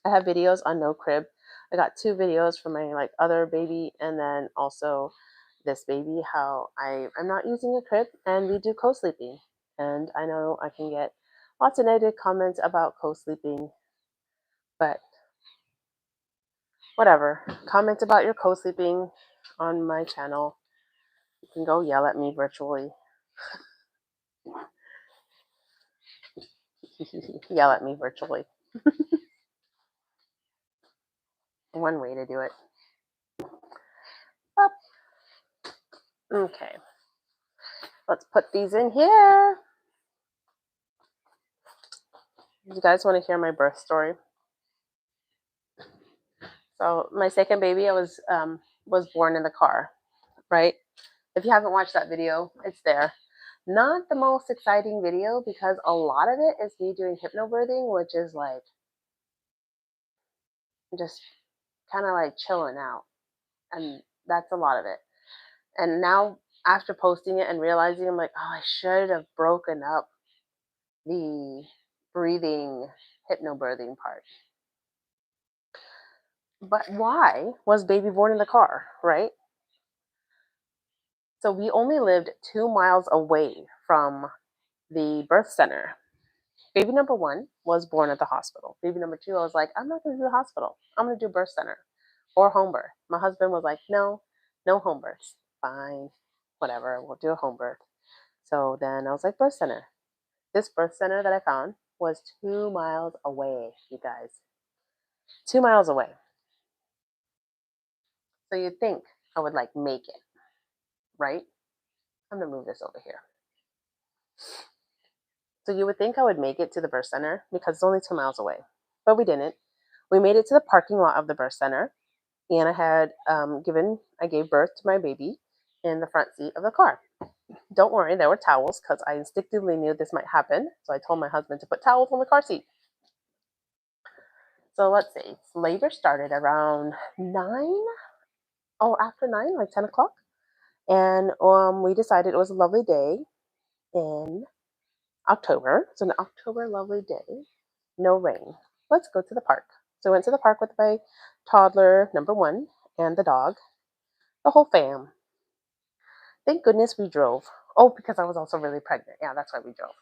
I have videos on no crib. I got 2 videos from my like other baby and then also this baby how I'm not using a crib and we do co-sleeping. And I know I can get lots of negative comments about co-sleeping, but whatever. Comment about your co-sleeping on my channel. You can go yell at me virtually. Yell at me virtually. One way to do it. Up. Okay. Let's put these in here. You guys want to hear my birth story? So my second baby, I was born in the car, right? If you haven't watched that video, it's there. Not the most exciting video because a lot of it is me doing hypnobirthing, which is like just kind of like chilling out, and that's a lot of it. And now after posting it and realizing, I'm like, oh, I should have broken up the breathing, hypnobirthing part. But why was baby born in the car, right? So we only lived 2 miles away from the birth center. Baby number one was born at the hospital. Baby number two, I was like, I'm not going to do the hospital. I'm going to do birth center or home birth. My husband was like, no, no home births. Fine, whatever, we'll do a home birth. So then I was like, birth center. This birth center that I found was 2 miles away, you guys. 2 miles away. So you'd think I would like make it, right? I'm going to move this over here. So you would think I would make it to the birth center because it's only 2 miles away, but we didn't. We made it to the parking lot of the birth center, and I gave birth to my baby in the front seat of the car. Don't worry, there were towels because I instinctively knew this might happen. So I told my husband to put towels on the car seat. So let's see, labor started around 9, after 9, like 10 o'clock. And we decided it was a lovely day in October. It's an October lovely day, no rain. Let's go to the park. So I went to the park with my toddler, number one, and the dog, the whole fam. Thank goodness we drove. Oh, because I was also really pregnant. Yeah, that's why we drove.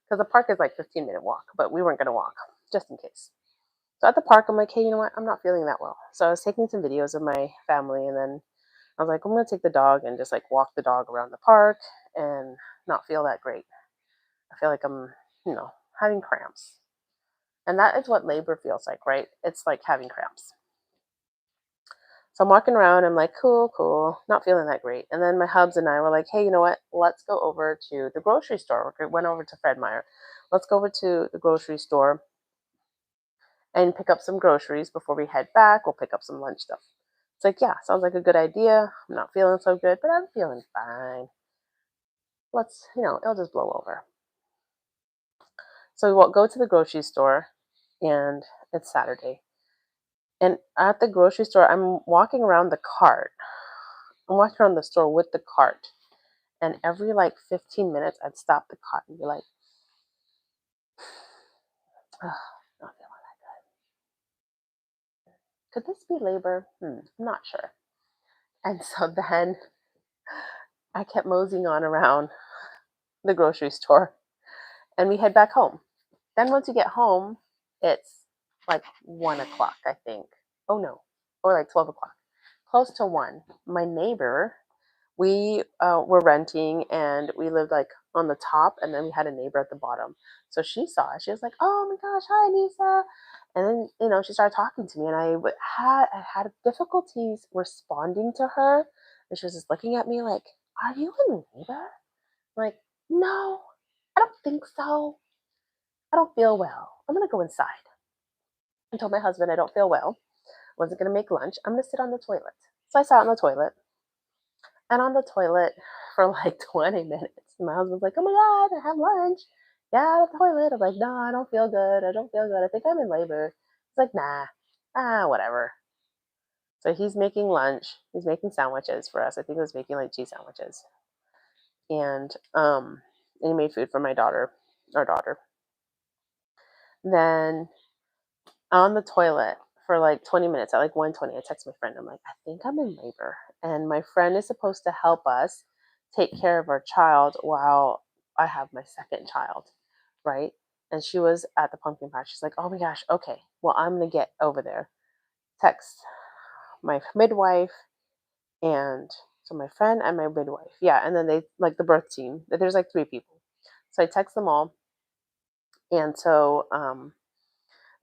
Because the park is like 15-minute walk, but we weren't going to walk, just in case. So at the park, I'm like, hey, you know what? I'm not feeling that well. So I was taking some videos of my family, and then I was like, I'm going to take the dog and just like walk the dog around the park and not feel that great. I feel like I'm, having cramps. And that is what labor feels like, right? It's like having cramps. So I'm walking around. I'm like, cool, not feeling that great. And then my hubs and I were like, hey, you know what? Let's go over to the grocery store. We went over to Fred Meyer. Let's go over to the grocery store and pick up some groceries before we head back. We'll pick up some lunch stuff. It's like, yeah, sounds like a good idea. I'm not feeling so good, but I'm feeling fine. It'll just blow over. So we'll go to the grocery store, and it's Saturday. And at the grocery store, I'm walking around the cart. I'm walking around the store with the cart. And every like 15 minutes, I'd stop the cart and be like, not feeling that good. Could this be labor? I'm not sure. And so then I kept moseying on around the grocery store, and we head back home. Then once you get home, it's like 1 o'clock, I think. Oh no, or like 12 o'clock, close to 1. My neighbor, we were renting, and we lived like on the top, and then we had a neighbor at the bottom. So she saw us. She was like, "Oh my gosh, hi Nisa," and then she started talking to me, and I had difficulties responding to her, and she was just looking at me like, "Are you a neighbor?" I'm like, "No, I don't think so. I don't feel well. I'm gonna go inside." I told my husband I don't feel well. Wasn't gonna make lunch. I'm gonna sit on the toilet. So I sat on the toilet, and on the toilet for like 20 minutes. My husband's like, "Oh my God, I have lunch. Yeah, out of the toilet." I'm like, "No, I don't feel good. I don't feel good. I think I'm in labor." He's like, "Nah, whatever." So he's making lunch. He's making sandwiches for us. I think he was making like cheese sandwiches. And he made food for our daughter. Then on the toilet for like 20 minutes, at like 1:20, I text my friend. I'm like, "I think I'm in labor." And my friend is supposed to help us take care of our child while I have my second child, right? And she was at the pumpkin patch. She's like, "Oh my gosh, okay. Well, I'm gonna get over there." Text my midwife, and so my friend and my midwife. Yeah, and then they like the birth team. There's like 3 people. So I text them all. And so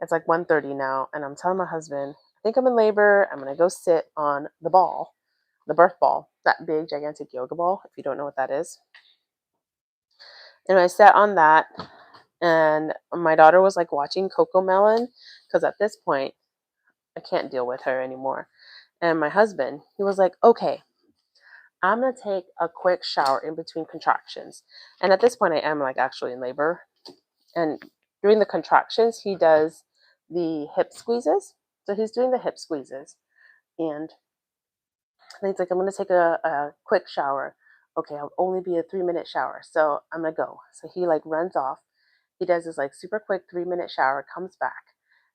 it's like 1:30 now, and I'm telling my husband, I think I'm in labor. I'm gonna go sit on the ball, the birth ball, that big gigantic yoga ball, if you don't know what that is. And I sat on that, and my daughter was like watching Coco Melon, because at this point I can't deal with her anymore. And my husband, he was like, "Okay, I'm gonna take a quick shower in between contractions." And at this point I am like actually in labor. And during the contractions, he does the hip squeezes. So he's doing the hip squeezes. And he's like, "I'm going to take a quick shower." Okay, I'll only be a 3-minute shower. So I'm going to go. So he like runs off. He does this like super quick 3-minute shower, comes back.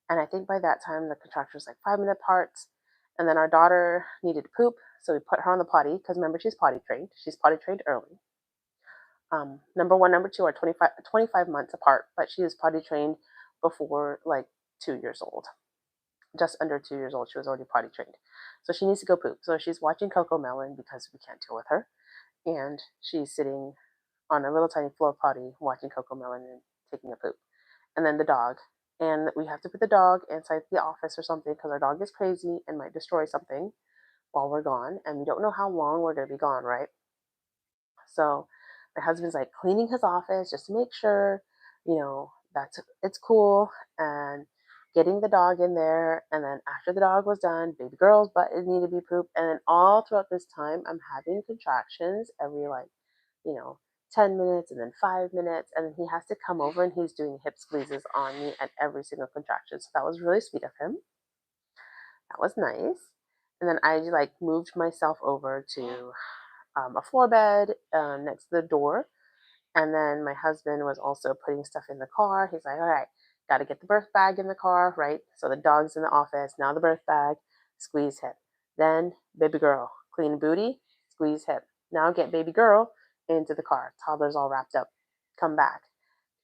And I think by that time the contractions like 5-minute parts. And then our daughter needed to poop. So we put her on the potty because remember, she's potty trained. She's potty trained early. Number one, number two are 25 months apart, but she was potty trained before like 2 years old. Just under 2 years old, she was already potty trained. So she needs to go poop. So she's watching Coco Melon because we can't deal with her. And she's sitting on a little tiny floor potty watching Coco Melon and taking a poop. And then the dog. And we have to put the dog inside the office or something because our dog is crazy and might destroy something while we're gone. And we don't know how long we're going to be gone, right? So my husband's like cleaning his office just to make sure, that it's cool and getting the dog in there. And then after the dog was done, baby girl's butt needed to be pooped. And then all throughout this time, I'm having contractions every you know, 10 minutes and then 5 minutes. And then he has to come over and he's doing hip squeezes on me at every single contraction. So that was really sweet of him. That was nice. And then I like moved myself over to a floor bed next to the door. And then my husband was also putting stuff in the car. He's like, all right, got to get the birth bag in the car, right? So the dog's in the office. Now the birth bag, squeeze hip. Then baby girl, clean booty, squeeze hip. Now get baby girl into the car. Toddler's all wrapped up. Come back.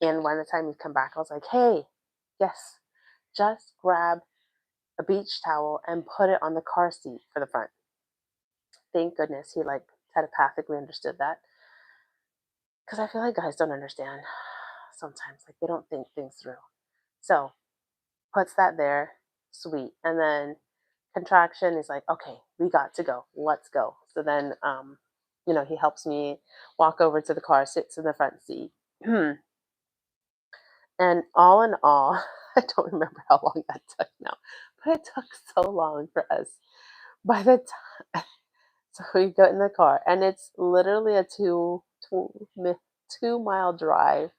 And by the time he come back, I was like, hey, yes, just grab a beach towel and put it on the car seat for the front. Thank goodness he like telepathically understood that. Because I feel like guys don't understand sometimes. Like they don't think things through. So puts that there, sweet. And then contraction is like, okay, we got to go. Let's go. So then he helps me walk over to the car, sits in the front seat. And all in all, I don't remember how long that took now, but it took so long for us. By the time, so we got in the car, and it's literally a 2 mile drive.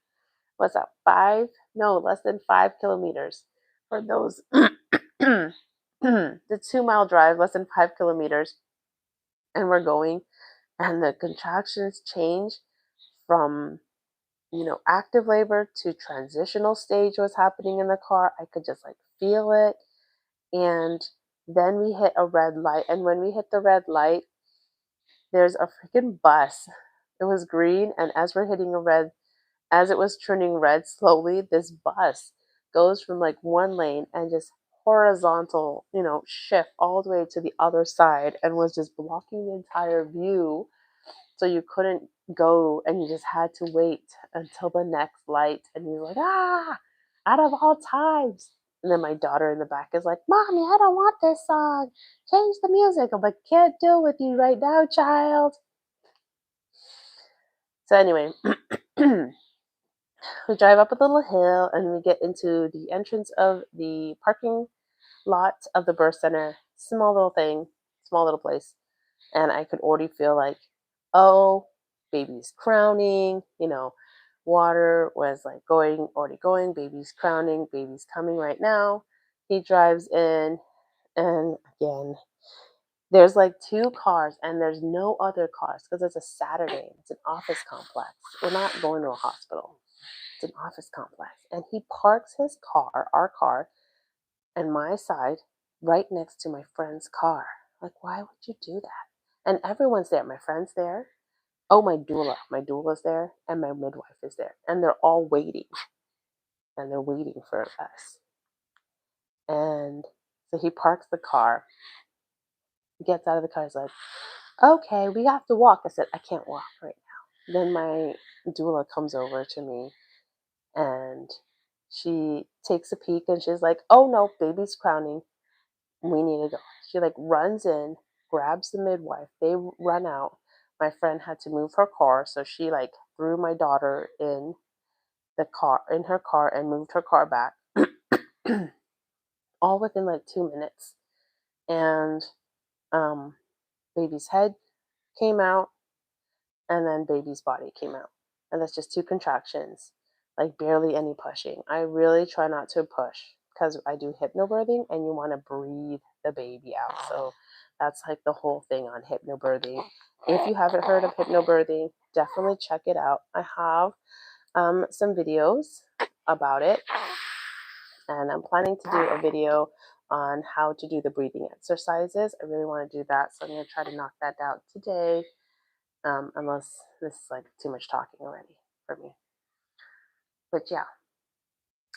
What's that? Five? No, less than 5 kilometers for those. The 2 mile drive, less than 5 kilometers, and we're going, and the contractions change from active labor to transitional stage was happening in the car. I could just like feel it. And then we hit a red light. And when we hit the red light, there's a freaking bus. It was green. And as it was turning red slowly, this bus goes from like one lane and just horizontal, shift all the way to the other side and was just blocking the entire view. So you couldn't go and you just had to wait until the next light. And you're like, out of all times. And then my daughter in the back is like, Mommy, I don't want this song. Change the music. I'm like, can't deal with you right now, child. So anyway, we drive up a little hill and we get into the entrance of the parking lot of the birth center. Small little thing, small little place. And I could already feel like, oh, baby's crowning, water was like already going, baby's crowning, baby's coming right now. He drives in, and again, there's like two cars, and there's no other cars because it's a Saturday. It's an office complex. We're not going to a hospital. It's an office complex. And he parks his car, our car, and my side right next to my friend's car. Like, why would you do that? And everyone's there. My friend's there. Oh, my doula. My doula's there, and my midwife is there. And they're all waiting. And they're waiting for us. And so he parks the car. He gets out of the car. He's like, okay, we have to walk. I said, I can't walk right now. Then my doula comes over to me and she takes a peek and she's like, oh no, baby's crowning. We need to go. She like runs in, grabs the midwife. They run out. My friend had to move her car, so she like threw my daughter in her car and moved her car back. All within like 2 minutes. And baby's head came out and then baby's body came out. And that's just two contractions, like barely any pushing. I really try not to push because I do hypnobirthing and you want to breathe the baby out. So that's like the whole thing on hypnobirthing. If you haven't heard of hypnobirthing, definitely check it out. I have some videos about it. And I'm planning to do a video on how to do the breathing exercises. I really want to do that, so I'm going to try to knock that out today, unless this is like too much talking already for me. But yeah,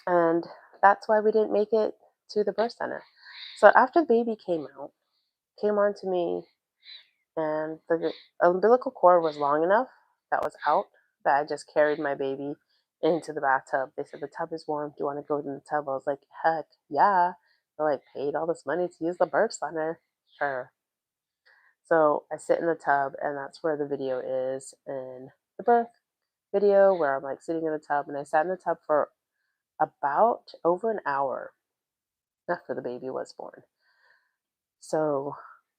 and that's why we didn't make it to the birth center. So after the baby came on to me, and the umbilical cord was long enough that was out that I just carried my baby into the bathtub. They said the tub is warm. Do you want to go in the tub? I was like, heck yeah. I like paid all this money to use the birth center. Sure. So I sit in the tub, and that's where the video is in the birth video, where I'm like sitting in the tub, and I sat in the tub for about over an hour after the baby was born. So,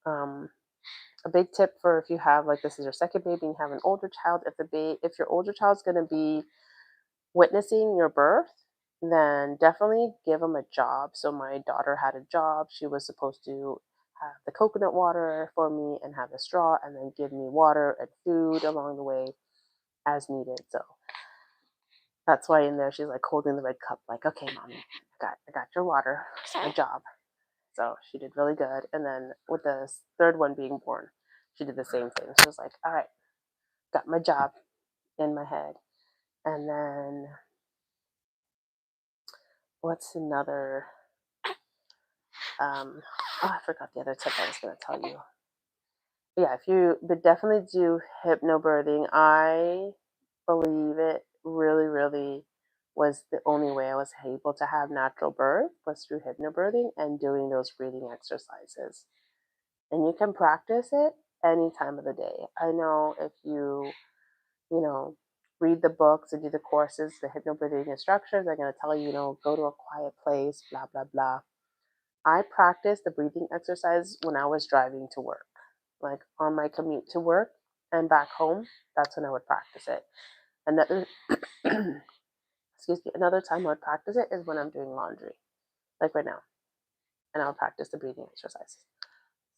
a big tip for if you have, like, this is your second baby and you have an older child, if your older child's going to be witnessing your birth, then definitely give them a job. So my daughter had a job. She was supposed to have the coconut water for me and have the straw, and then give me water and food along the way as needed. So that's why in there she's like holding the red cup, like, okay, mommy, I got your water. It's my job. So she did really good. And then with the third one being born, she did the same thing. She was like, all right, got my job in my head. And then what's another? I forgot the other tip I was going to tell you. Yeah, but definitely do hypnobirthing. I believe it really, really was the only way I was able to have natural birth was through hypnobirthing and doing those breathing exercises. And you can practice it any time of the day. I know if you know, read the books and do the courses, the hypnobirthing instructions are going to tell you, go to a quiet place, blah, blah, blah. I practiced the breathing exercise when I was driving to work, like on my commute to work and back home. That's when I would practice it. Another, another time I would practice it is when I'm doing laundry, like right now, and I'll practice the breathing exercises.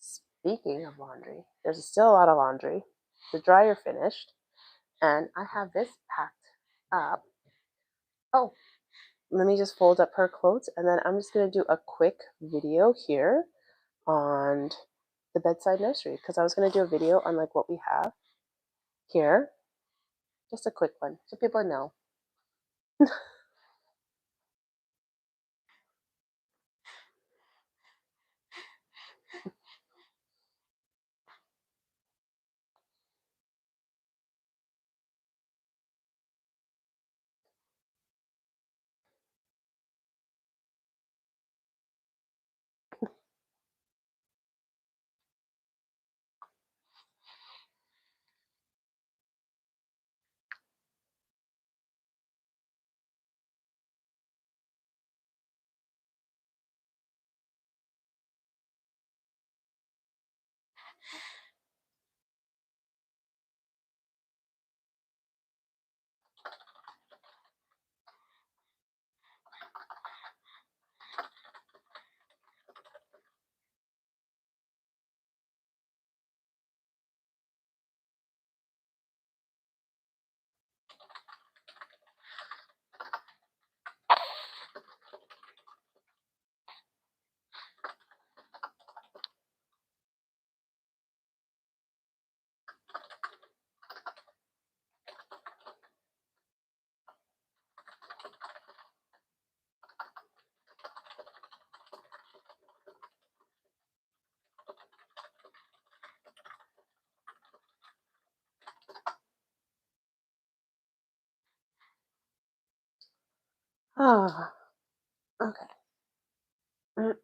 Speaking of laundry, there's still a lot of laundry. The dryer finished, and I have this packed up. Oh, let me just fold up her clothes, and then I'm just going to do a quick video here on the Bedside nursery, because I was going to do a video on like what we have here. Just a quick one so people know. Oh, okay. Let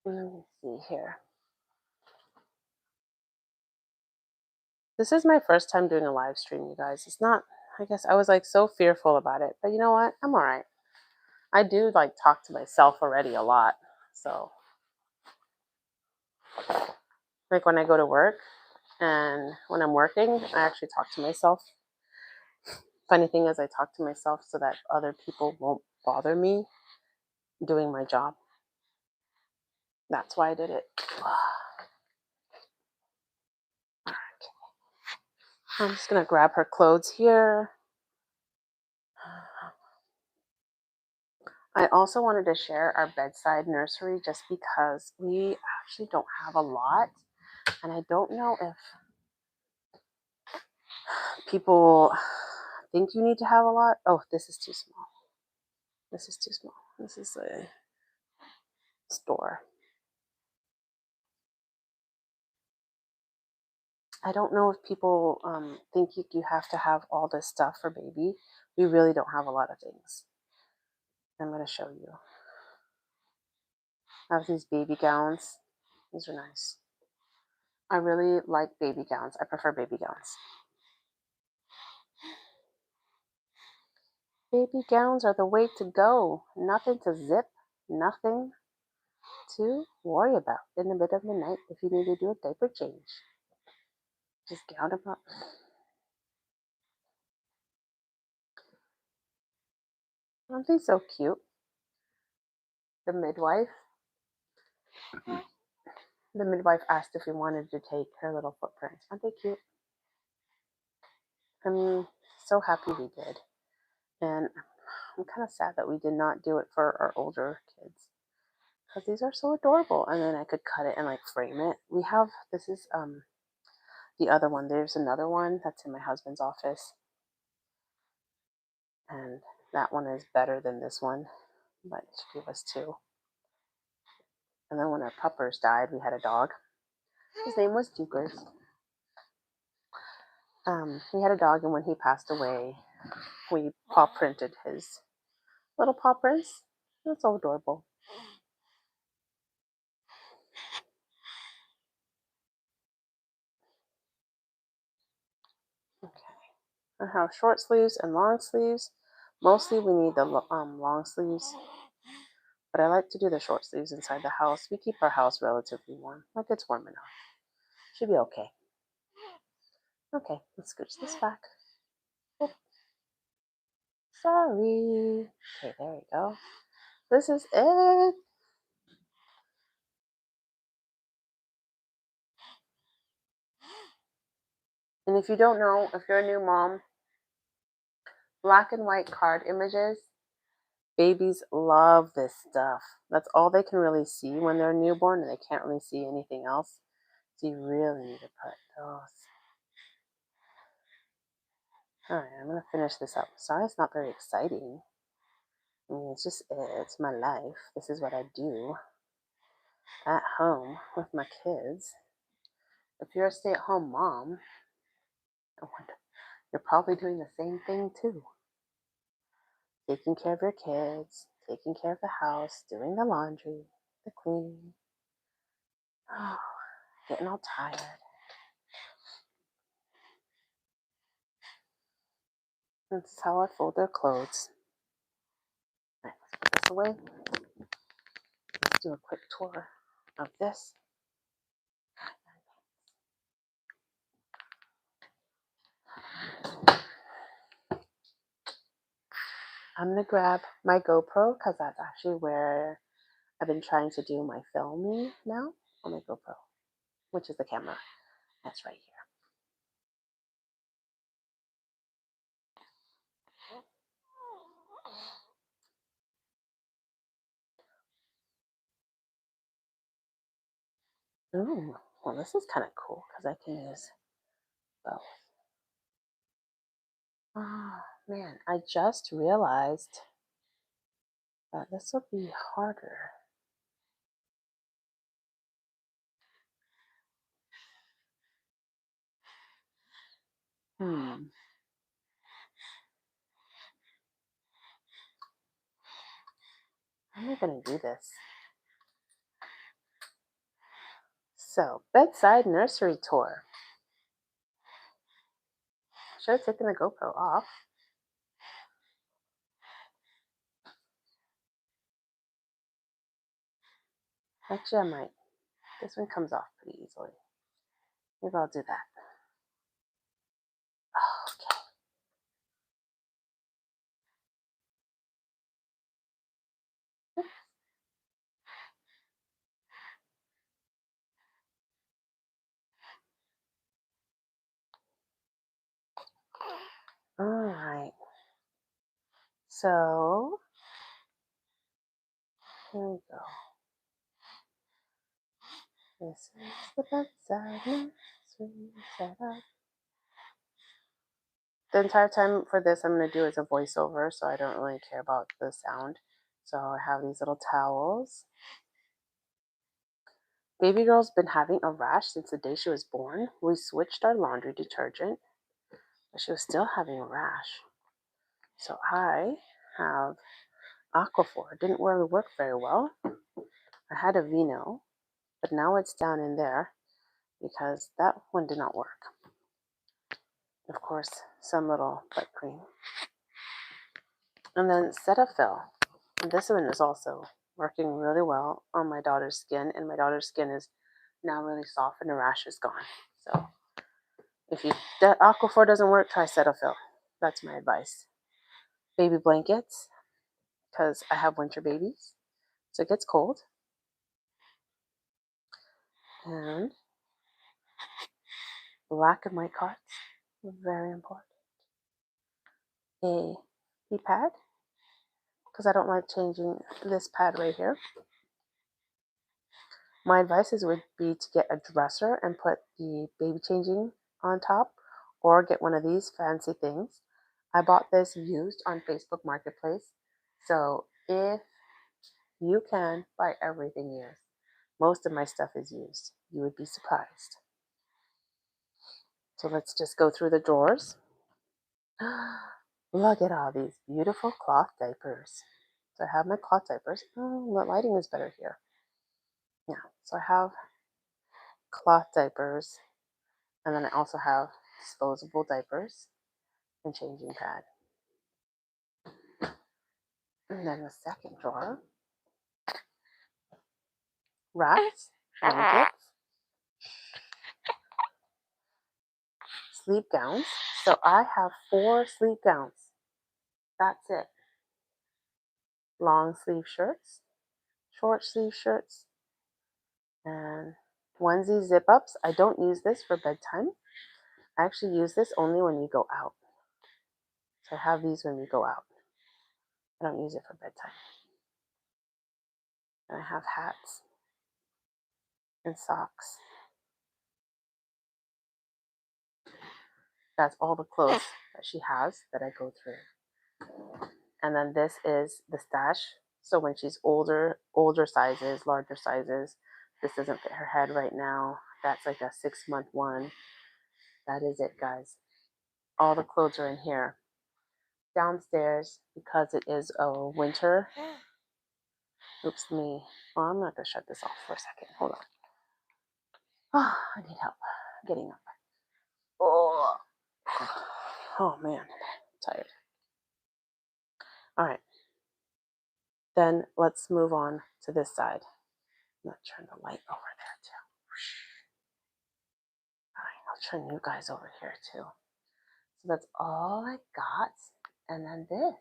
me see here. This is my first time doing a live stream, you guys. It's not, I guess I was like so fearful about it, but you know what? I'm all right. I do like talk to myself already a lot. So, like when I go to work and when I'm working, I actually talk to myself. Funny thing is, I talk to myself so that other people won't bother me doing my job. That's why I did it. I'm just gonna grab her clothes here. I also wanted to share our bedside nursery just because we actually don't have a lot. And I don't know if people think you need to have a lot. Oh, this is too small. This is too small. This is a store. I don't know if people think you have to have all this stuff for baby. We really don't have a lot of things. I'm going to show you. I have these baby gowns. These are nice. I really like baby gowns. I prefer baby gowns. Baby gowns are the way to go. Nothing to zip, nothing to worry about in the middle of the night if you need to do a diaper change. Just gown them up. Aren't they so cute? The midwife asked if we wanted to take her little footprints. Aren't they cute? I'm so happy we did. And I'm kind of sad that we did not do it for our older kids because these are so adorable. And then I could cut it and like frame it. This is the other one. There's another one that's in my husband's office. And that one is better than this one, but she gave us two. And then when our puppers died, we had a dog. His name was Dukers. We had a dog, and when he passed away, we paw printed his little paw prints. That's so adorable. Okay. I have short sleeves and long sleeves. Mostly we need the long sleeves, but I like to do the short sleeves inside the house. We keep our house relatively warm. Like it's warm enough. Should be okay. Okay, let's scooch this back. Oh, sorry. Okay, there we go. This is it. And if you don't know, if you're a new mom, black and white card images, babies love this stuff. That's all they can really see when they're newborn, and they can't really see anything else. So you really need to put those. All right, I'm going to finish this up. Sorry, it's not very exciting. I mean, it's my life. This is what I do at home with my kids. If you're a stay-at-home mom, you're probably doing the same thing too. Taking care of your kids, taking care of the house, doing the laundry, the cleaning. Oh, getting all tired. This is how I fold their clothes. All right, let's put this away. Let's do a quick tour of this. I'm going to grab my GoPro because that's actually where I've been trying to do my filming now on my GoPro, which is the camera. That's right here. Ooh, well, this is kind of cool because I can use both. Oh, man, I just realized that this will be harder. How am I going to do this? So, bedside nursery tour. Should have taken the GoPro off. Actually, I might. This one comes off pretty easily. Maybe I'll do that. Okay. All right. So, Here we go. This is the bedside nursery setup. The entire time for this I'm going to do is a voiceover, so I don't really care about the sound. So I have these little towels. Baby girl's been having a rash since the day she was born. We switched our laundry detergent, but she was still having a rash. So I have Aquaphor. It didn't really work very well. I had a Vino, but now it's down in there because that one did not work. Of course, some little butt cream. And then Cetaphil. This one is also working really well on my daughter's skin, and my daughter's skin is now really soft and the rash is gone. So if Aquaphor doesn't work, try Cetaphil. That's my advice. Baby blankets, because I have winter babies, so it gets cold. And black and white cots, very important. A pee pad, because I don't like changing this pad right here. My advices would be to get a dresser and put the baby changing on top, or get one of these fancy things. I bought this used on Facebook Marketplace, so if you can buy everything used. Most of my stuff is used. You would be surprised. So let's just go through the drawers. Look at all these beautiful cloth diapers. So I have my cloth diapers. Oh, the lighting is better here. Yeah, so I have cloth diapers, and then I also have disposable diapers and changing pad. And then the second drawer, wraps, blankets, sleep gowns. So I have 4 sleep gowns. That's it. Long sleeve shirts, short sleeve shirts, and onesie zip ups. I don't use this for bedtime. I actually use this only when we go out. So I have these when we go out. I don't use it for bedtime. And I have hats and socks. That's all the clothes that she has that I go through. And then this is the stash. So when she's older sizes, larger sizes, this doesn't fit her head right now. That's like a 6-month one. That is it, guys. All the clothes are in here. Downstairs, because it is a winter. Oops, me. Well, I'm not going to shut this off for a second. Hold on. Oh, I need help getting up. Oh man, I'm tired. All right. Then let's move on to this side. I'm going to turn the light over there too. All right, I'll turn you guys over here too. So that's all I got. And then this.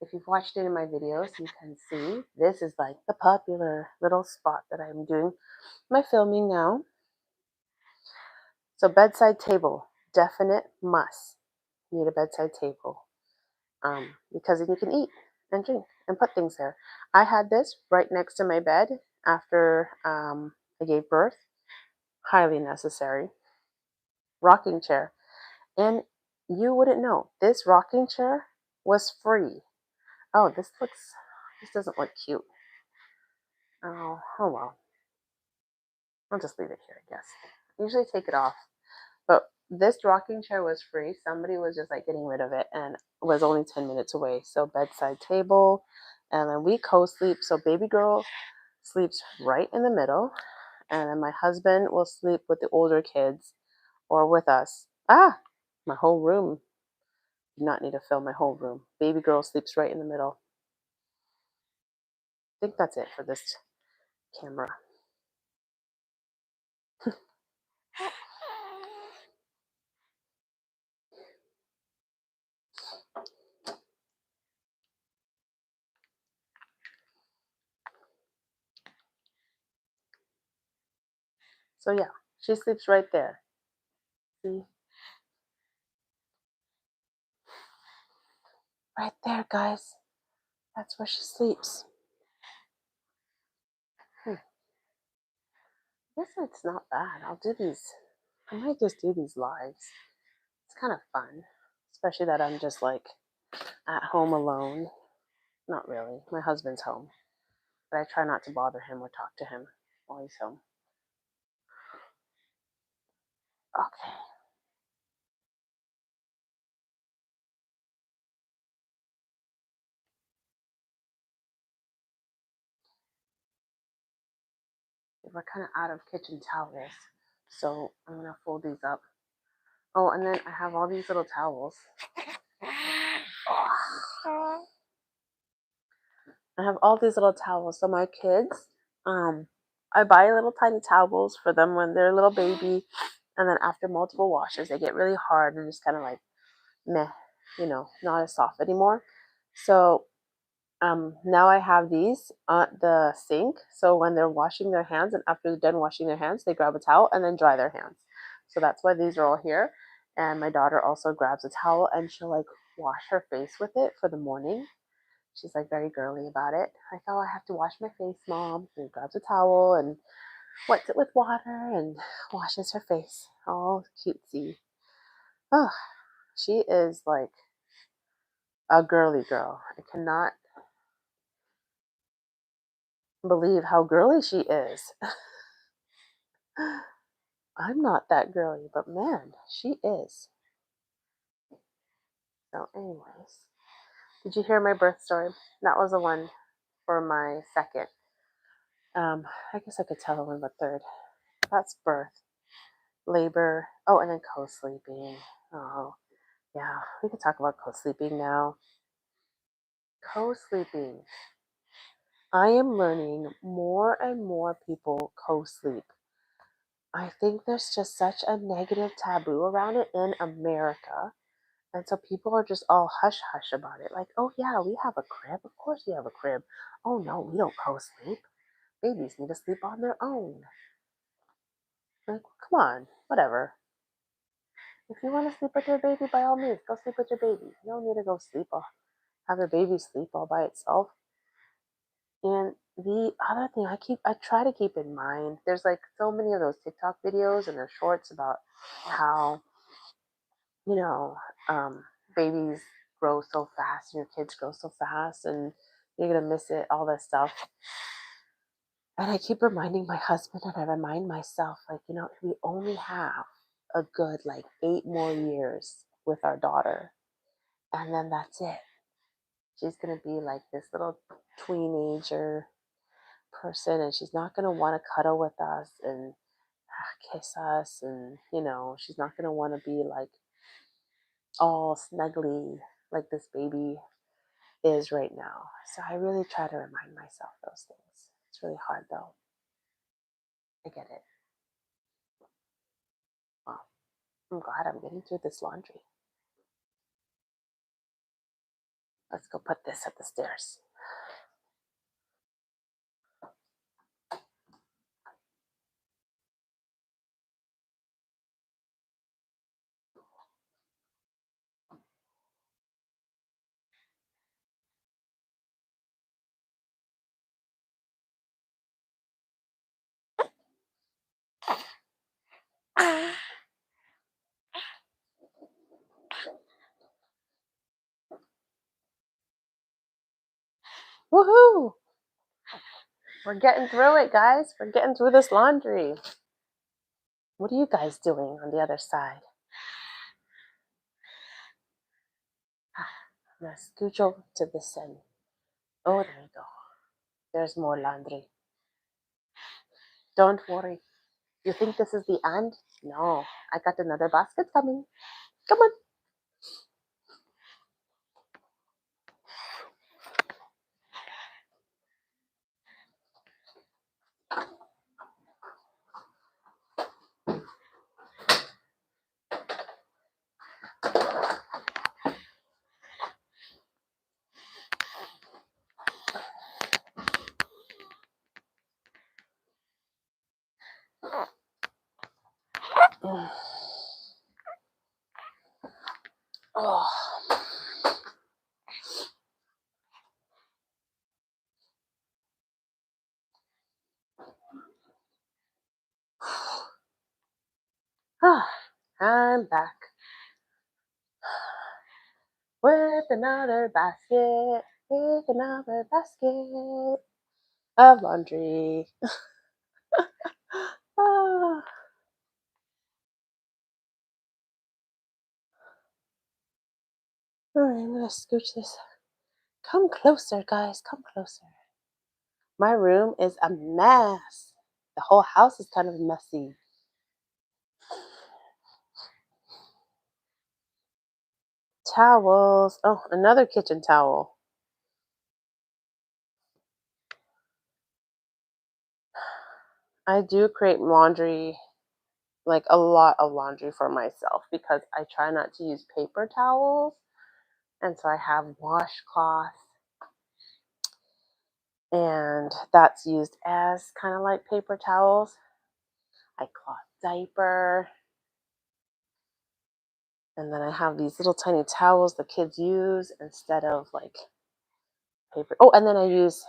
If you've watched any of my videos, you can see this is like the popular little spot that I'm doing my filming now. So bedside table, definite must. You need a bedside table because then you can eat and drink and put things there. I had this right next to my bed after I gave birth. Highly necessary. Rocking chair. And you wouldn't know, this rocking chair was free. Oh, this doesn't look cute. Oh well. I'll just leave it here, I guess. I usually take it off. But this rocking chair was free. Somebody was just like getting rid of it and was only 10 minutes away. So bedside table. And then we co-sleep. So baby girl sleeps right in the middle. And then my husband will sleep with the older kids or with us. My whole room. Do not need to film my whole room. Baby girl sleeps right in the middle. I think that's it for this camera. So yeah, she sleeps right there. See? Right there, guys. That's where she sleeps. Guess it's not bad. I'll do these. I might just do these lives. It's kind of fun, especially that I'm just like at home alone. Not really. My husband's home, but I try not to bother him or talk to him while he's home. Okay. We're kind of out of kitchen towels, so I'm gonna fold these up. Oh, and then I have all these little towels. I have all these little towels. So my kids, I buy little tiny towels for them when they're a little baby, and then after multiple washes, they get really hard and just kind of like meh, not as soft anymore. So now I have these at the sink. So when they're washing their hands and after they're done washing their hands, they grab a towel and then dry their hands. So that's why these are all here. And my daughter also grabs a towel and she'll like wash her face with it for the morning. She's like very girly about it. Like, oh, I have to wash my face, mom. And grabs a towel and wets it with water and washes her face. All cutesy. Oh, she is like a girly girl. I cannot believe how girly she is. I'm not that girly, but man, she is. So, anyways, did you hear my birth story? That was the one for my second. I guess I could tell the one but third. That's birth, labor. Oh, and then co-sleeping. Oh, yeah, we could talk about co-sleeping now. Co-sleeping. I am learning more and more people co-sleep. I think there's just such a negative taboo around it in America. And so people are just all hush hush about it. Like, oh, yeah, we have a crib. Of course we have a crib. Oh, no, we don't co sleep. Babies need to sleep on their own. Like, come on, whatever. If you want to sleep with your baby, by all means, go sleep with your baby. You don't need to go sleep or have your baby sleep all by itself. And the other thing I try to keep in mind, there's like so many of those TikTok videos and their shorts about how, you know, babies grow so fast and your kids grow so fast and you're gonna miss it, all that stuff. And I keep reminding my husband and I remind myself, like, we only have a good like 8 more years with our daughter. And then that's it. She's gonna be like this little teenager person and she's not going to want to cuddle with us and kiss us and she's not going to want to be like all snuggly like this baby is right now. So I really try to remind myself those things. It's really hard though. I get it. Well, I'm glad I'm getting through this laundry. Let's go put this at the stairs. Woohoo! We're getting through it, guys. We're getting through this laundry. What are you guys doing on the other side? I'm gonna scooch over to this end. Oh, there you go. There's more laundry. Don't worry. You think this is the end? No, I got another basket coming. Come on. Oh. I'm back with another basket, of laundry. Ah. All right, I'm gonna scooch this. Come closer, guys. Come closer. My room is a mess. The whole house is kind of messy. Towels. Oh, another kitchen towel. I do create laundry, like a lot of laundry for myself because I try not to use paper towels. And so I have washcloth, and that's used as kind of like paper towels. I cloth diaper, and then I have these little tiny towels the kids use instead of like paper. Oh, and then I use,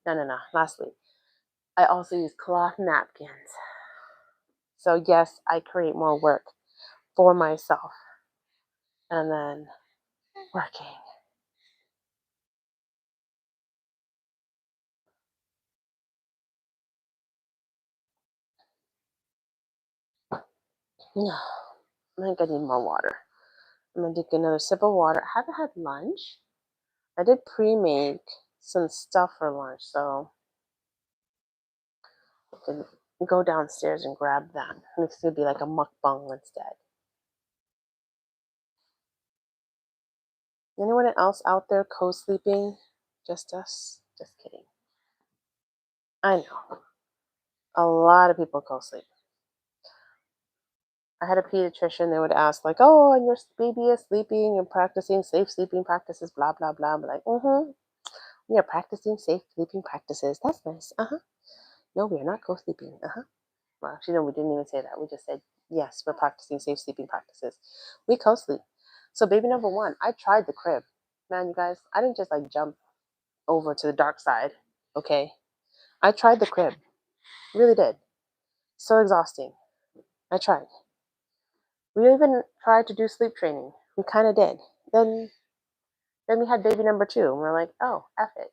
no. Lastly, I also use cloth napkins. So, yes, I create more work for myself and then working. No, I think I need more water. I'm gonna take another sip of water. I haven't had lunch. I did pre-make some stuff for lunch, so I can go downstairs and grab that. It's gonna be like a mukbang instead. Anyone else out there co-sleeping? Just us? Just kidding. I know. A lot of people co-sleep. I had a pediatrician, they would ask, like, oh, and your baby is sleeping and practicing safe sleeping practices, blah, blah, blah. But like, we are practicing safe sleeping practices. That's nice. No, we are not co-sleeping. Well, actually, no, we didn't even say that. We just said, yes, we're practicing safe sleeping practices. We co-sleep. So baby number one, I tried the crib. Man, you guys, I didn't just like jump over to the dark side. Okay. I tried the crib. Really did. So exhausting. I tried. We even tried to do sleep training. We kind of did. Then we had baby number two, and we're like, oh, F it.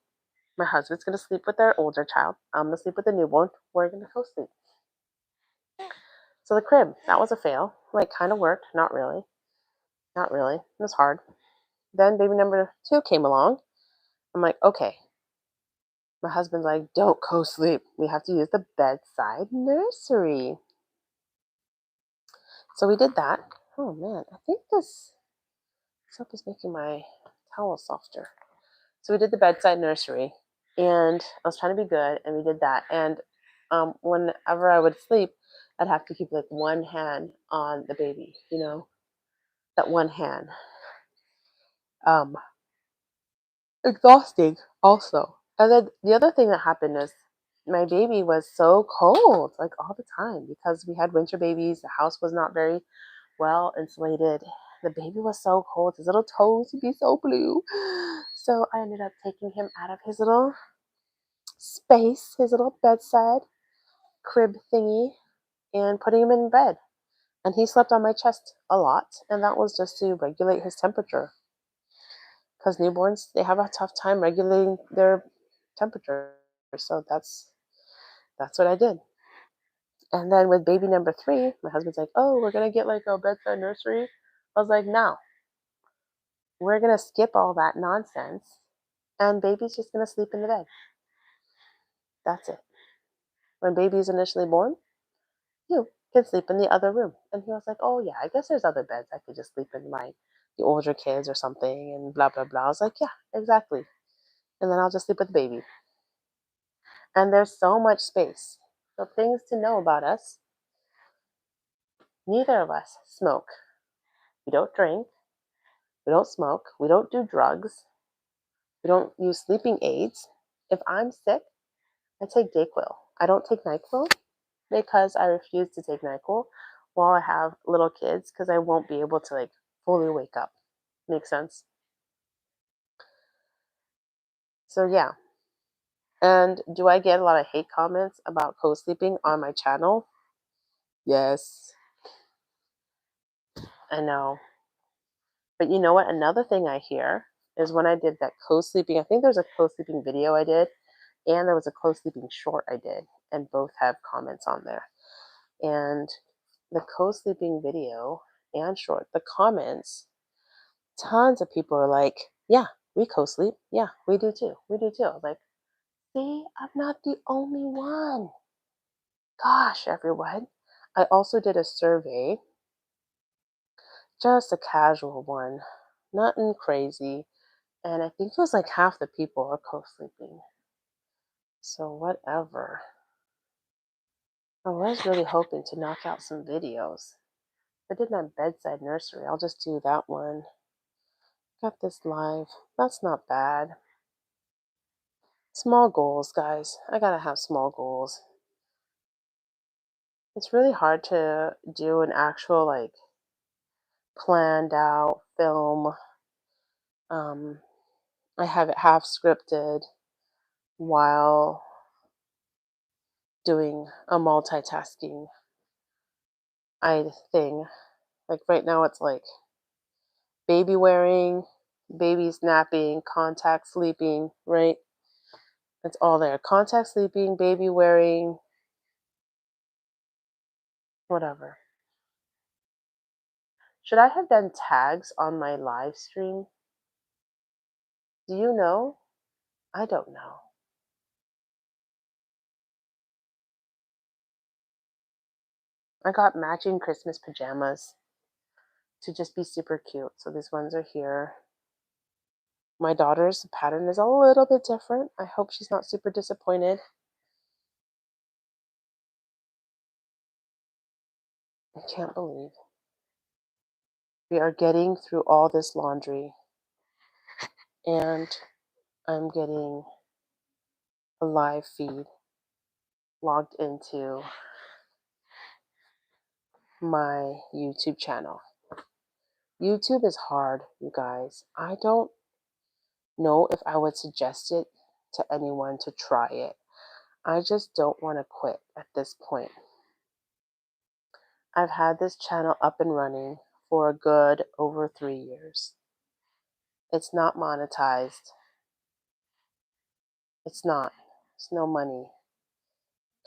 My husband's gonna sleep with our older child. I'm gonna sleep with the newborn. We're gonna co-sleep. So the crib, that was a fail. Like, kind of worked. Not really. Not really. It was hard. Then baby number two came along. I'm like, okay. My husband's like, don't co-sleep. We have to use the bedside nursery. So we did that. Oh man, I think this soap is making my towel softer. So we did the bedside nursery, and I was trying to be good, and we did that. And whenever I would sleep, I'd have to keep like one hand on the baby, that one hand. Um, Exhausting also. And then the other thing that happened is my baby was so cold, like all the time, because we had winter babies. The house was not very well insulated. The baby was so cold. His little toes would be so blue. So I ended up taking him out of his little space, his little bedside crib thingy, and putting him in bed. And he slept on my chest a lot, and that was just to regulate his temperature. Because newborns, they have a tough time regulating their temperature. So that's what I did. And then with baby number three, my husband's like, oh, we're gonna get like a bedside nursery. I was like, no, we're gonna skip all that nonsense, and baby's just gonna sleep in the bed. That's it. When baby's initially born, you can sleep in the other room. And he was like, oh yeah, I guess there's other beds. I could just sleep in the older kids or something and blah blah blah. I was like, yeah, exactly. And then I'll just sleep with the baby. And there's so much space. So things to know about us. Neither of us smoke. We don't drink. We don't smoke. We don't do drugs. We don't use sleeping aids. If I'm sick, I take Dayquil. I don't take NyQuil because I refuse to take NyQuil while I have little kids because I won't be able to like fully wake up. Makes sense? So yeah. And do I get a lot of hate comments about co-sleeping on my channel? Yes. I know. But you know what? Another thing I hear is when I did that co-sleeping, I think there's a co-sleeping video I did, and there was a co-sleeping short I did, and both have comments on there. And the co-sleeping video and short, the comments, tons of people are like, yeah, we co-sleep. Yeah, we do too. We do too. I was like, see, I'm not the only one. Gosh, everyone. I also did a survey, just a casual one, nothing crazy. And I think it was like half the people are co-sleeping. So whatever. I was really hoping to knock out some videos. I did my bedside nursery. I'll just do that one. Got this live. That's not bad. Small goals, guys. I gotta have small goals. It's really hard to do an actual like planned out film. I have it half scripted while doing a multitasking thing. Like right now, it's like baby wearing, baby napping, contact sleeping, right? It's all there. Contact sleeping, baby wearing, whatever. Should I have done tags on my live stream? Do you know? I don't know. I got matching Christmas pajamas to just be super cute. So these ones are here. My daughter's pattern is a little bit different. I hope she's not super disappointed. I can't believe we are getting through all this laundry and I'm getting a live feed logged into my YouTube channel. YouTube is hard, you guys. I don't know if I would suggest it to anyone to try it. I just don't want to quit at this point. I've had this channel up and running for a good over 3 years. It's not monetized. It's not. There's no money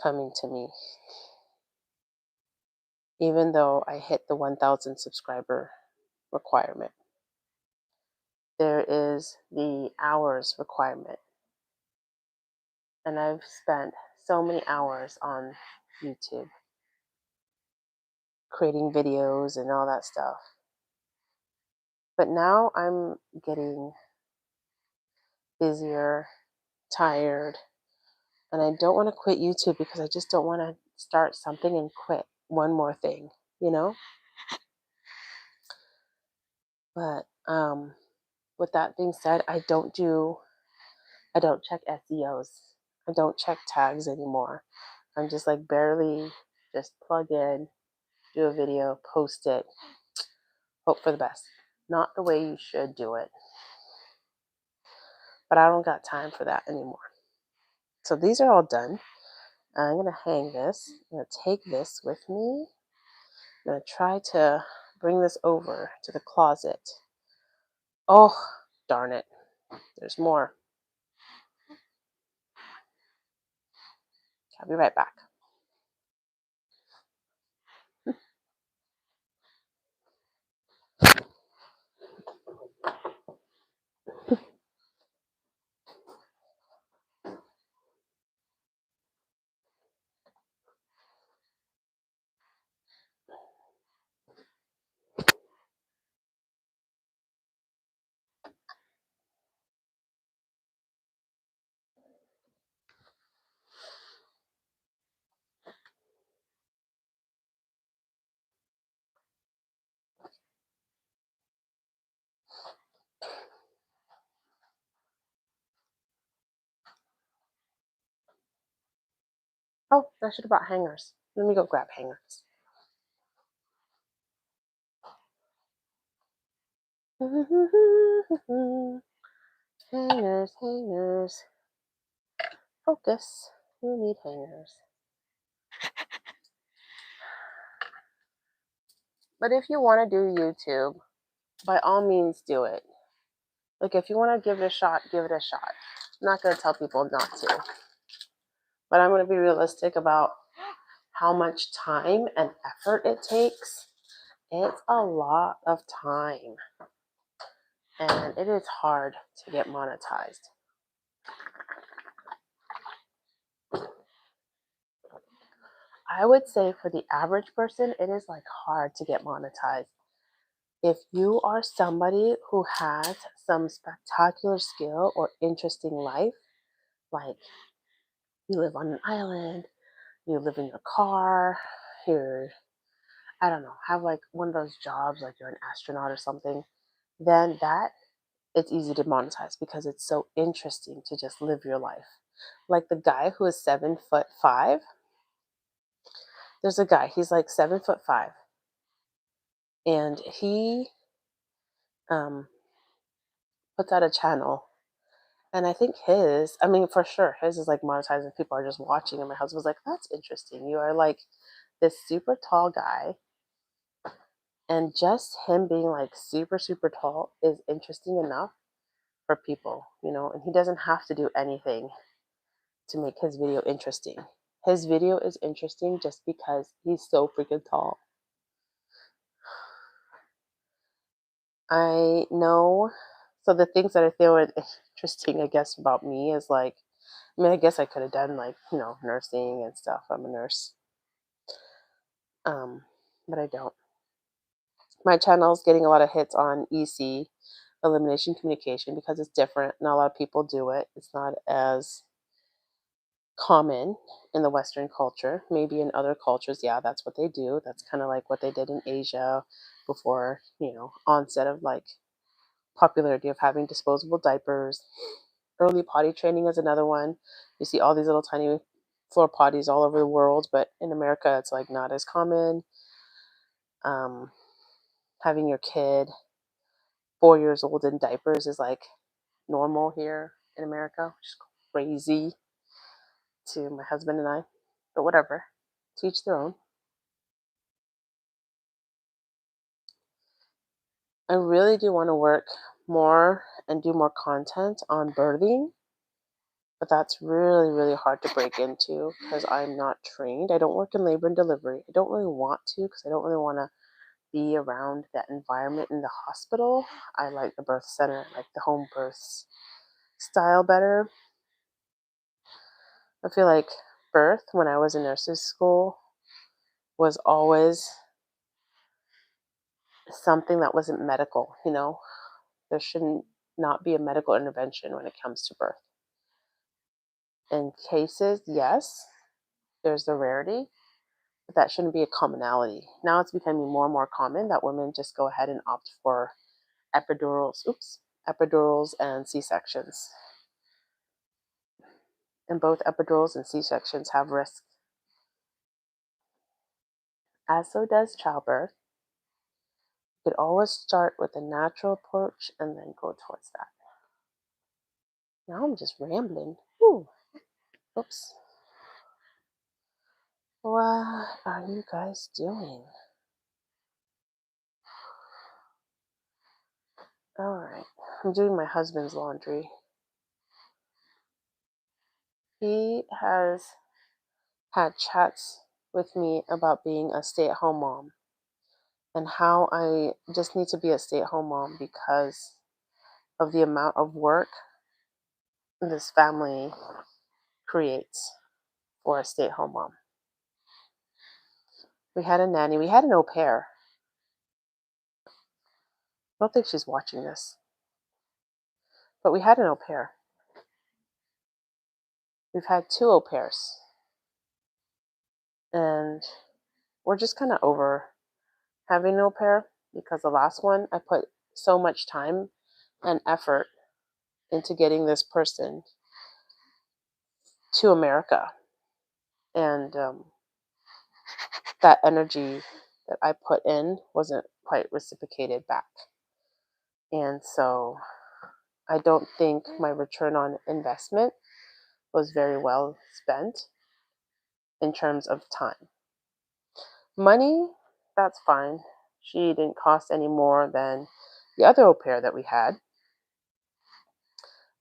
coming to me. Even though I hit the 1,000 subscriber requirement. There is the hours requirement. And I've spent so many hours on YouTube creating videos and all that stuff. But now I'm getting busier, tired, and I don't want to quit YouTube because I just don't want to start something and quit one more thing, you know? But with that being said, I don't check SEOs. I don't check tags anymore. I'm just like barely just plug in, do a video, post it, hope for the best. Not the way you should do it. But I don't got time for that anymore. So these are all done. I'm going to hang this. I'm going to take this with me. I'm going to try to bring this over to the closet. Oh, darn it. There's more. I'll be right back. Oh, I should have brought hangers. Let me go grab hangers. Hangers, hangers. Focus. You need hangers. But if you want to do YouTube, by all means do it. Like if you want to give it a shot, give it a shot. I'm not going to tell people not to. But I'm going to be realistic about how much time and effort it takes. It's a lot of time. And it is hard to get monetized. I would say for the average person, it is like hard to get monetized. If you are somebody who has some spectacular skill or interesting life, like you live on an island, you live in your car, you're, I don't know, have like one of those jobs like you're an astronaut or something, then that it's easy to monetize because it's so interesting to just live your life. Like the guy who is 7'5", there's a guy, he's like 7'5", and he um, puts out a channel. And I think his, I mean, for sure, his is like monetizing. People are just watching. And my husband was like, that's interesting. You are like this super tall guy. And just him being like super, super tall is interesting enough for people, you know, and he doesn't have to do anything to make his video interesting. His video is interesting just because he's so freaking tall. I know. So the things that I feel are interesting, I guess, about me is like, I mean, I guess I could have done like, you know, nursing and stuff. I'm a nurse. But I don't. My channel's getting a lot of hits on EC, Elimination Communication, because it's different. Not a lot of people do it. It's not as common in the Western culture. Maybe in other cultures, yeah, that's what they do. That's kind of like what they did in Asia before, you know, onset of like popularity of having disposable diapers. Early potty training is another one. You see all these little tiny floor potties all over the world, but in America, it's like not as common. Um, Having your kid 4 years old in diapers is like normal here in America, which is crazy to my husband and I. But whatever, to each their own. I really do want to work more and do more content on birthing, but that's really, really hard to break into because I'm not trained. I don't work in labor and delivery. I don't really want to because I don't really want to be around that environment in the hospital. I like the birth center, like the home birth style better. I feel like birth when I was in nursery school was always something that wasn't medical, you know. There shouldn't not be a medical intervention when it comes to birth. In cases, yes, there's the rarity, but that shouldn't be a commonality. Now it's becoming more and more common that women just go ahead and opt for epidurals and C-sections. And both epidurals and C-sections have risks, as so does childbirth. You could always start with a natural approach and then go towards that. Now I'm just rambling. Ooh, oops. What are you guys doing? All right, I'm doing my husband's laundry. He has had chats with me about being a stay-at-home mom and how I just need to be a stay-at-home mom because of the amount of work this family creates for a stay-at-home mom. We had a nanny. We had an au pair. I don't think she's watching this, but we had an au pair. We've had two au pairs, and we're just kind of over having an au pair because the last one I put so much time and effort into getting this person to America, and that energy that I put in wasn't quite reciprocated back, and so I don't think my return on investment was very well spent in terms of time. Money, that's fine. She didn't cost any more than the other au pair that we had,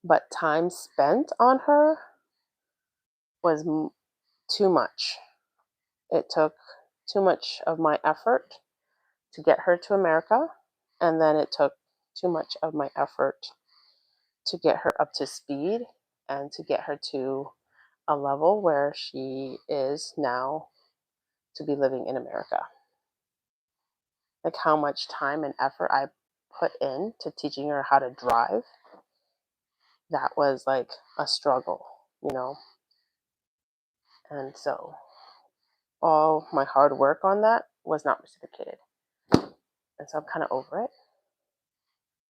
but time spent on her was too much. It took too much of my effort to get her to America, and then it took too much of my effort to get her up to speed and to get her to a level where she is now to be living in America. Like how much time and effort I put into teaching her how to drive, that was like a struggle, you know? And so all my hard work on that was not reciprocated. And so I'm kind of over it.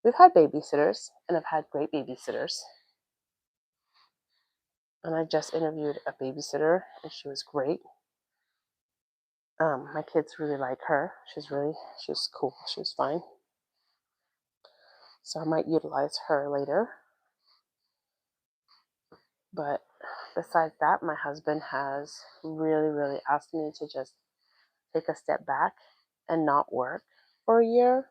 We've had babysitters, and I've had great babysitters. And I just interviewed a babysitter, and she was great. My kids really like her. She was cool. She was fine. So I might utilize her later. But besides that, my husband has really, really asked me to just take a step back and not work for a year.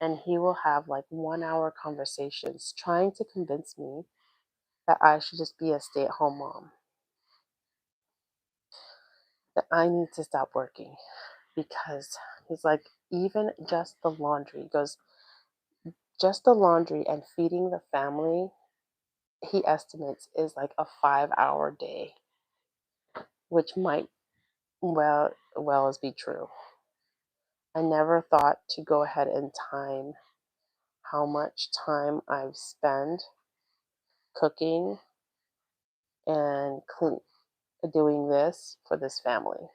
And he will have like 1 hour conversations trying to convince me that I should just be a stay-at-home mom, that I need to stop working, because he's like, even just the laundry, he goes, just the laundry and feeding the family, he estimates is like a 5 hour day, which might well as be true. I never thought to go ahead and time how much time I've spent cooking and doing this for this family.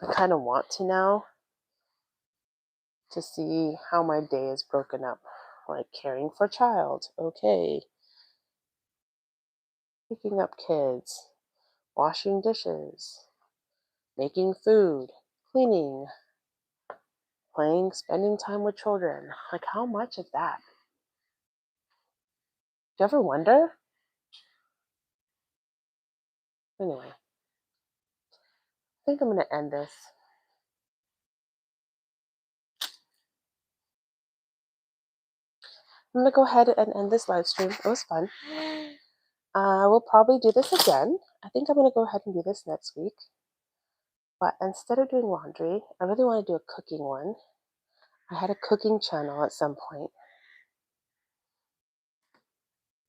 I kind of want to now, to see how my day is broken up. Like caring for child, okay. Picking up kids, washing dishes, making food, cleaning, playing, spending time with children. Like how much is that? Do you ever wonder? Anyway, I think I'm going to end this. I'm going to go ahead and end this live stream. It was fun. We'll probably do this again. I think I'm going to go ahead and do this next week. But instead of doing laundry, I really want to do a cooking one. I had a cooking channel at some point.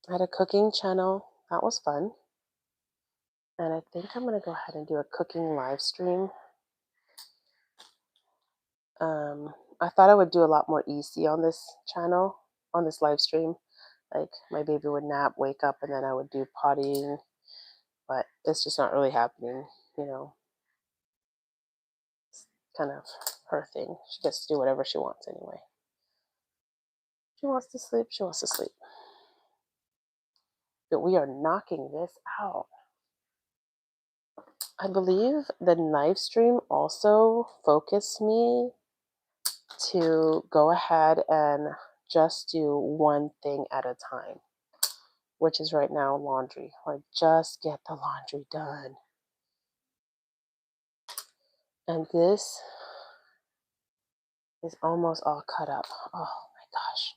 I had a cooking channel. That was fun. And I think I'm going to go ahead and do a cooking live stream. I thought I would do a lot more easy on this channel, on this live stream. Like my baby would nap, wake up, and then I would do pottying. But it's just not really happening, you know. It's kind of her thing. She gets to do whatever she wants anyway. She wants to sleep, she wants to sleep. But we are knocking this out. I believe the live stream also focused me to go ahead and just do one thing at a time, which is right now laundry. Like just get the laundry done. And this is almost all cut up. Oh my gosh.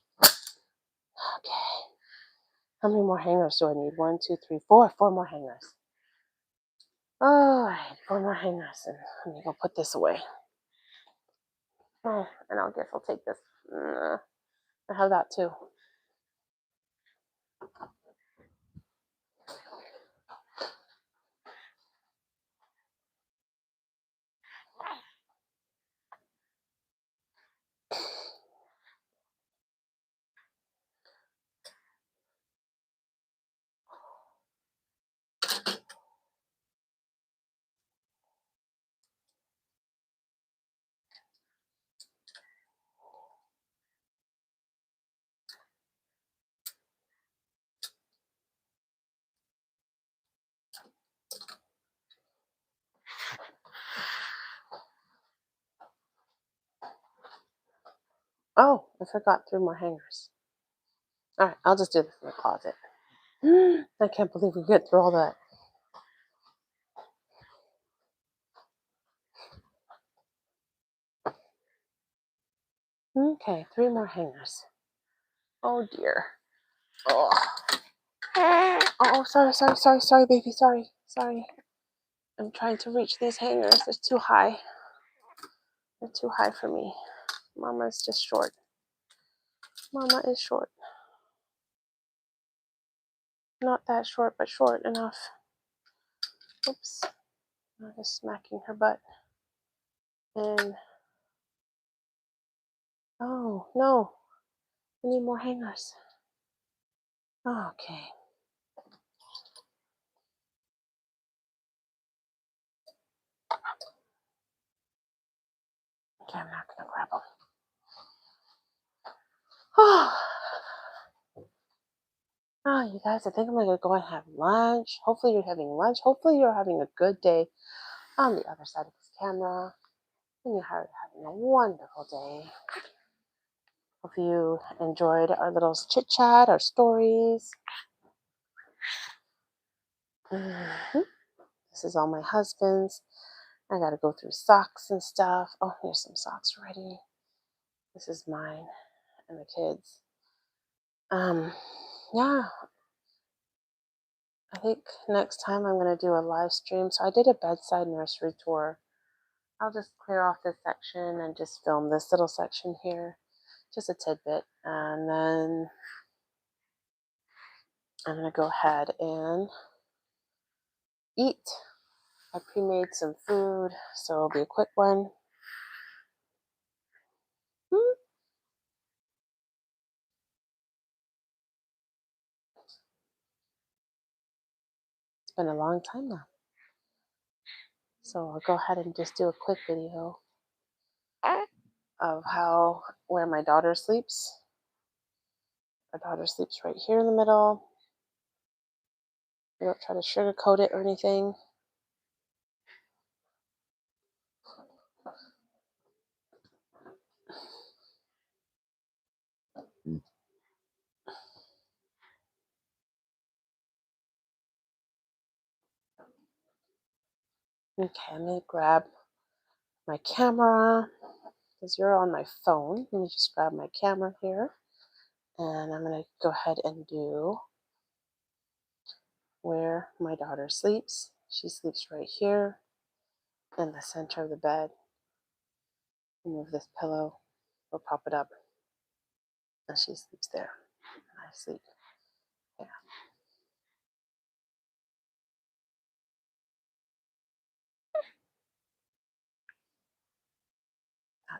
Okay. How many more hangers do I need? 1, 2, 3, 4. 4 more hangers. All right, 4 more hangers. And I'm going to go put this away. Oh, and I guess I'll take this. I have that too. Oh, I forgot 3 more hangers. All right, I'll just do this in the closet. I can't believe we get through all that. Okay, 3 more hangers. Oh dear. Oh, sorry, baby, sorry. I'm trying to reach these hangers. They're too high. They're too high for me. Mama is just short. Mama is short. Not that short, but short enough. Oops. I'm just smacking her butt. And oh no, I need more hangers. Okay. Okay, I'm not gonna grab them. Oh, you guys, I think I'm gonna go and have lunch. Hopefully you're having lunch. Hopefully you're having a good day on the other side of this camera. And you're having a wonderful day. Hope you enjoyed our little chit chat, our stories. This is all my husband's. I gotta go through socks and stuff. Oh, here's some socks ready. This is mine and the kids. Yeah, I think next time I'm gonna do a live stream. So I did a bedside nursery tour. I'll just clear off this section and just film this little section here, just a tidbit, and then I'm gonna go ahead and eat. I pre-made some food, so it'll be a quick one. It's been a long time now. So I'll go ahead and just do a quick video of where my daughter sleeps. My daughter sleeps right here in the middle. I don't try to sugarcoat it or anything. Okay, I'm gonna grab my camera because you're on my phone. Let me just grab my camera here, and I'm gonna go ahead and do where my daughter sleeps. She sleeps right here in the center of the bed. Remove this pillow or prop it up, and she sleeps there. And I sleep there.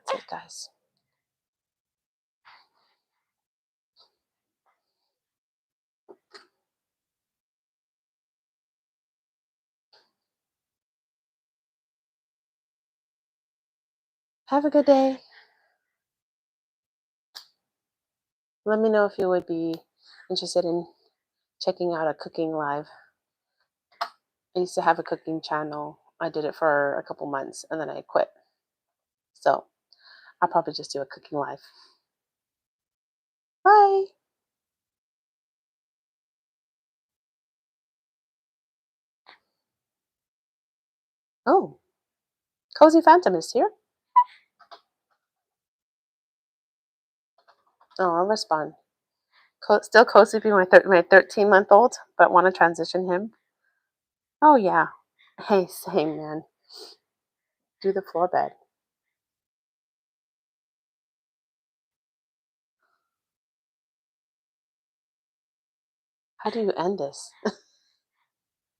That's it, guys. Have a good day. Let me know if you would be interested in checking out a cooking live. I used to have a cooking channel. I did it for a couple months and then I quit. So I'll probably just do a cooking live. Bye. Oh, Cozy Phantom is here. Oh, I'll respond. Still co-sleeping my 13-month-old, but want to transition him. Oh, yeah. Hey, same, man. Do the floor bed. How do you end this?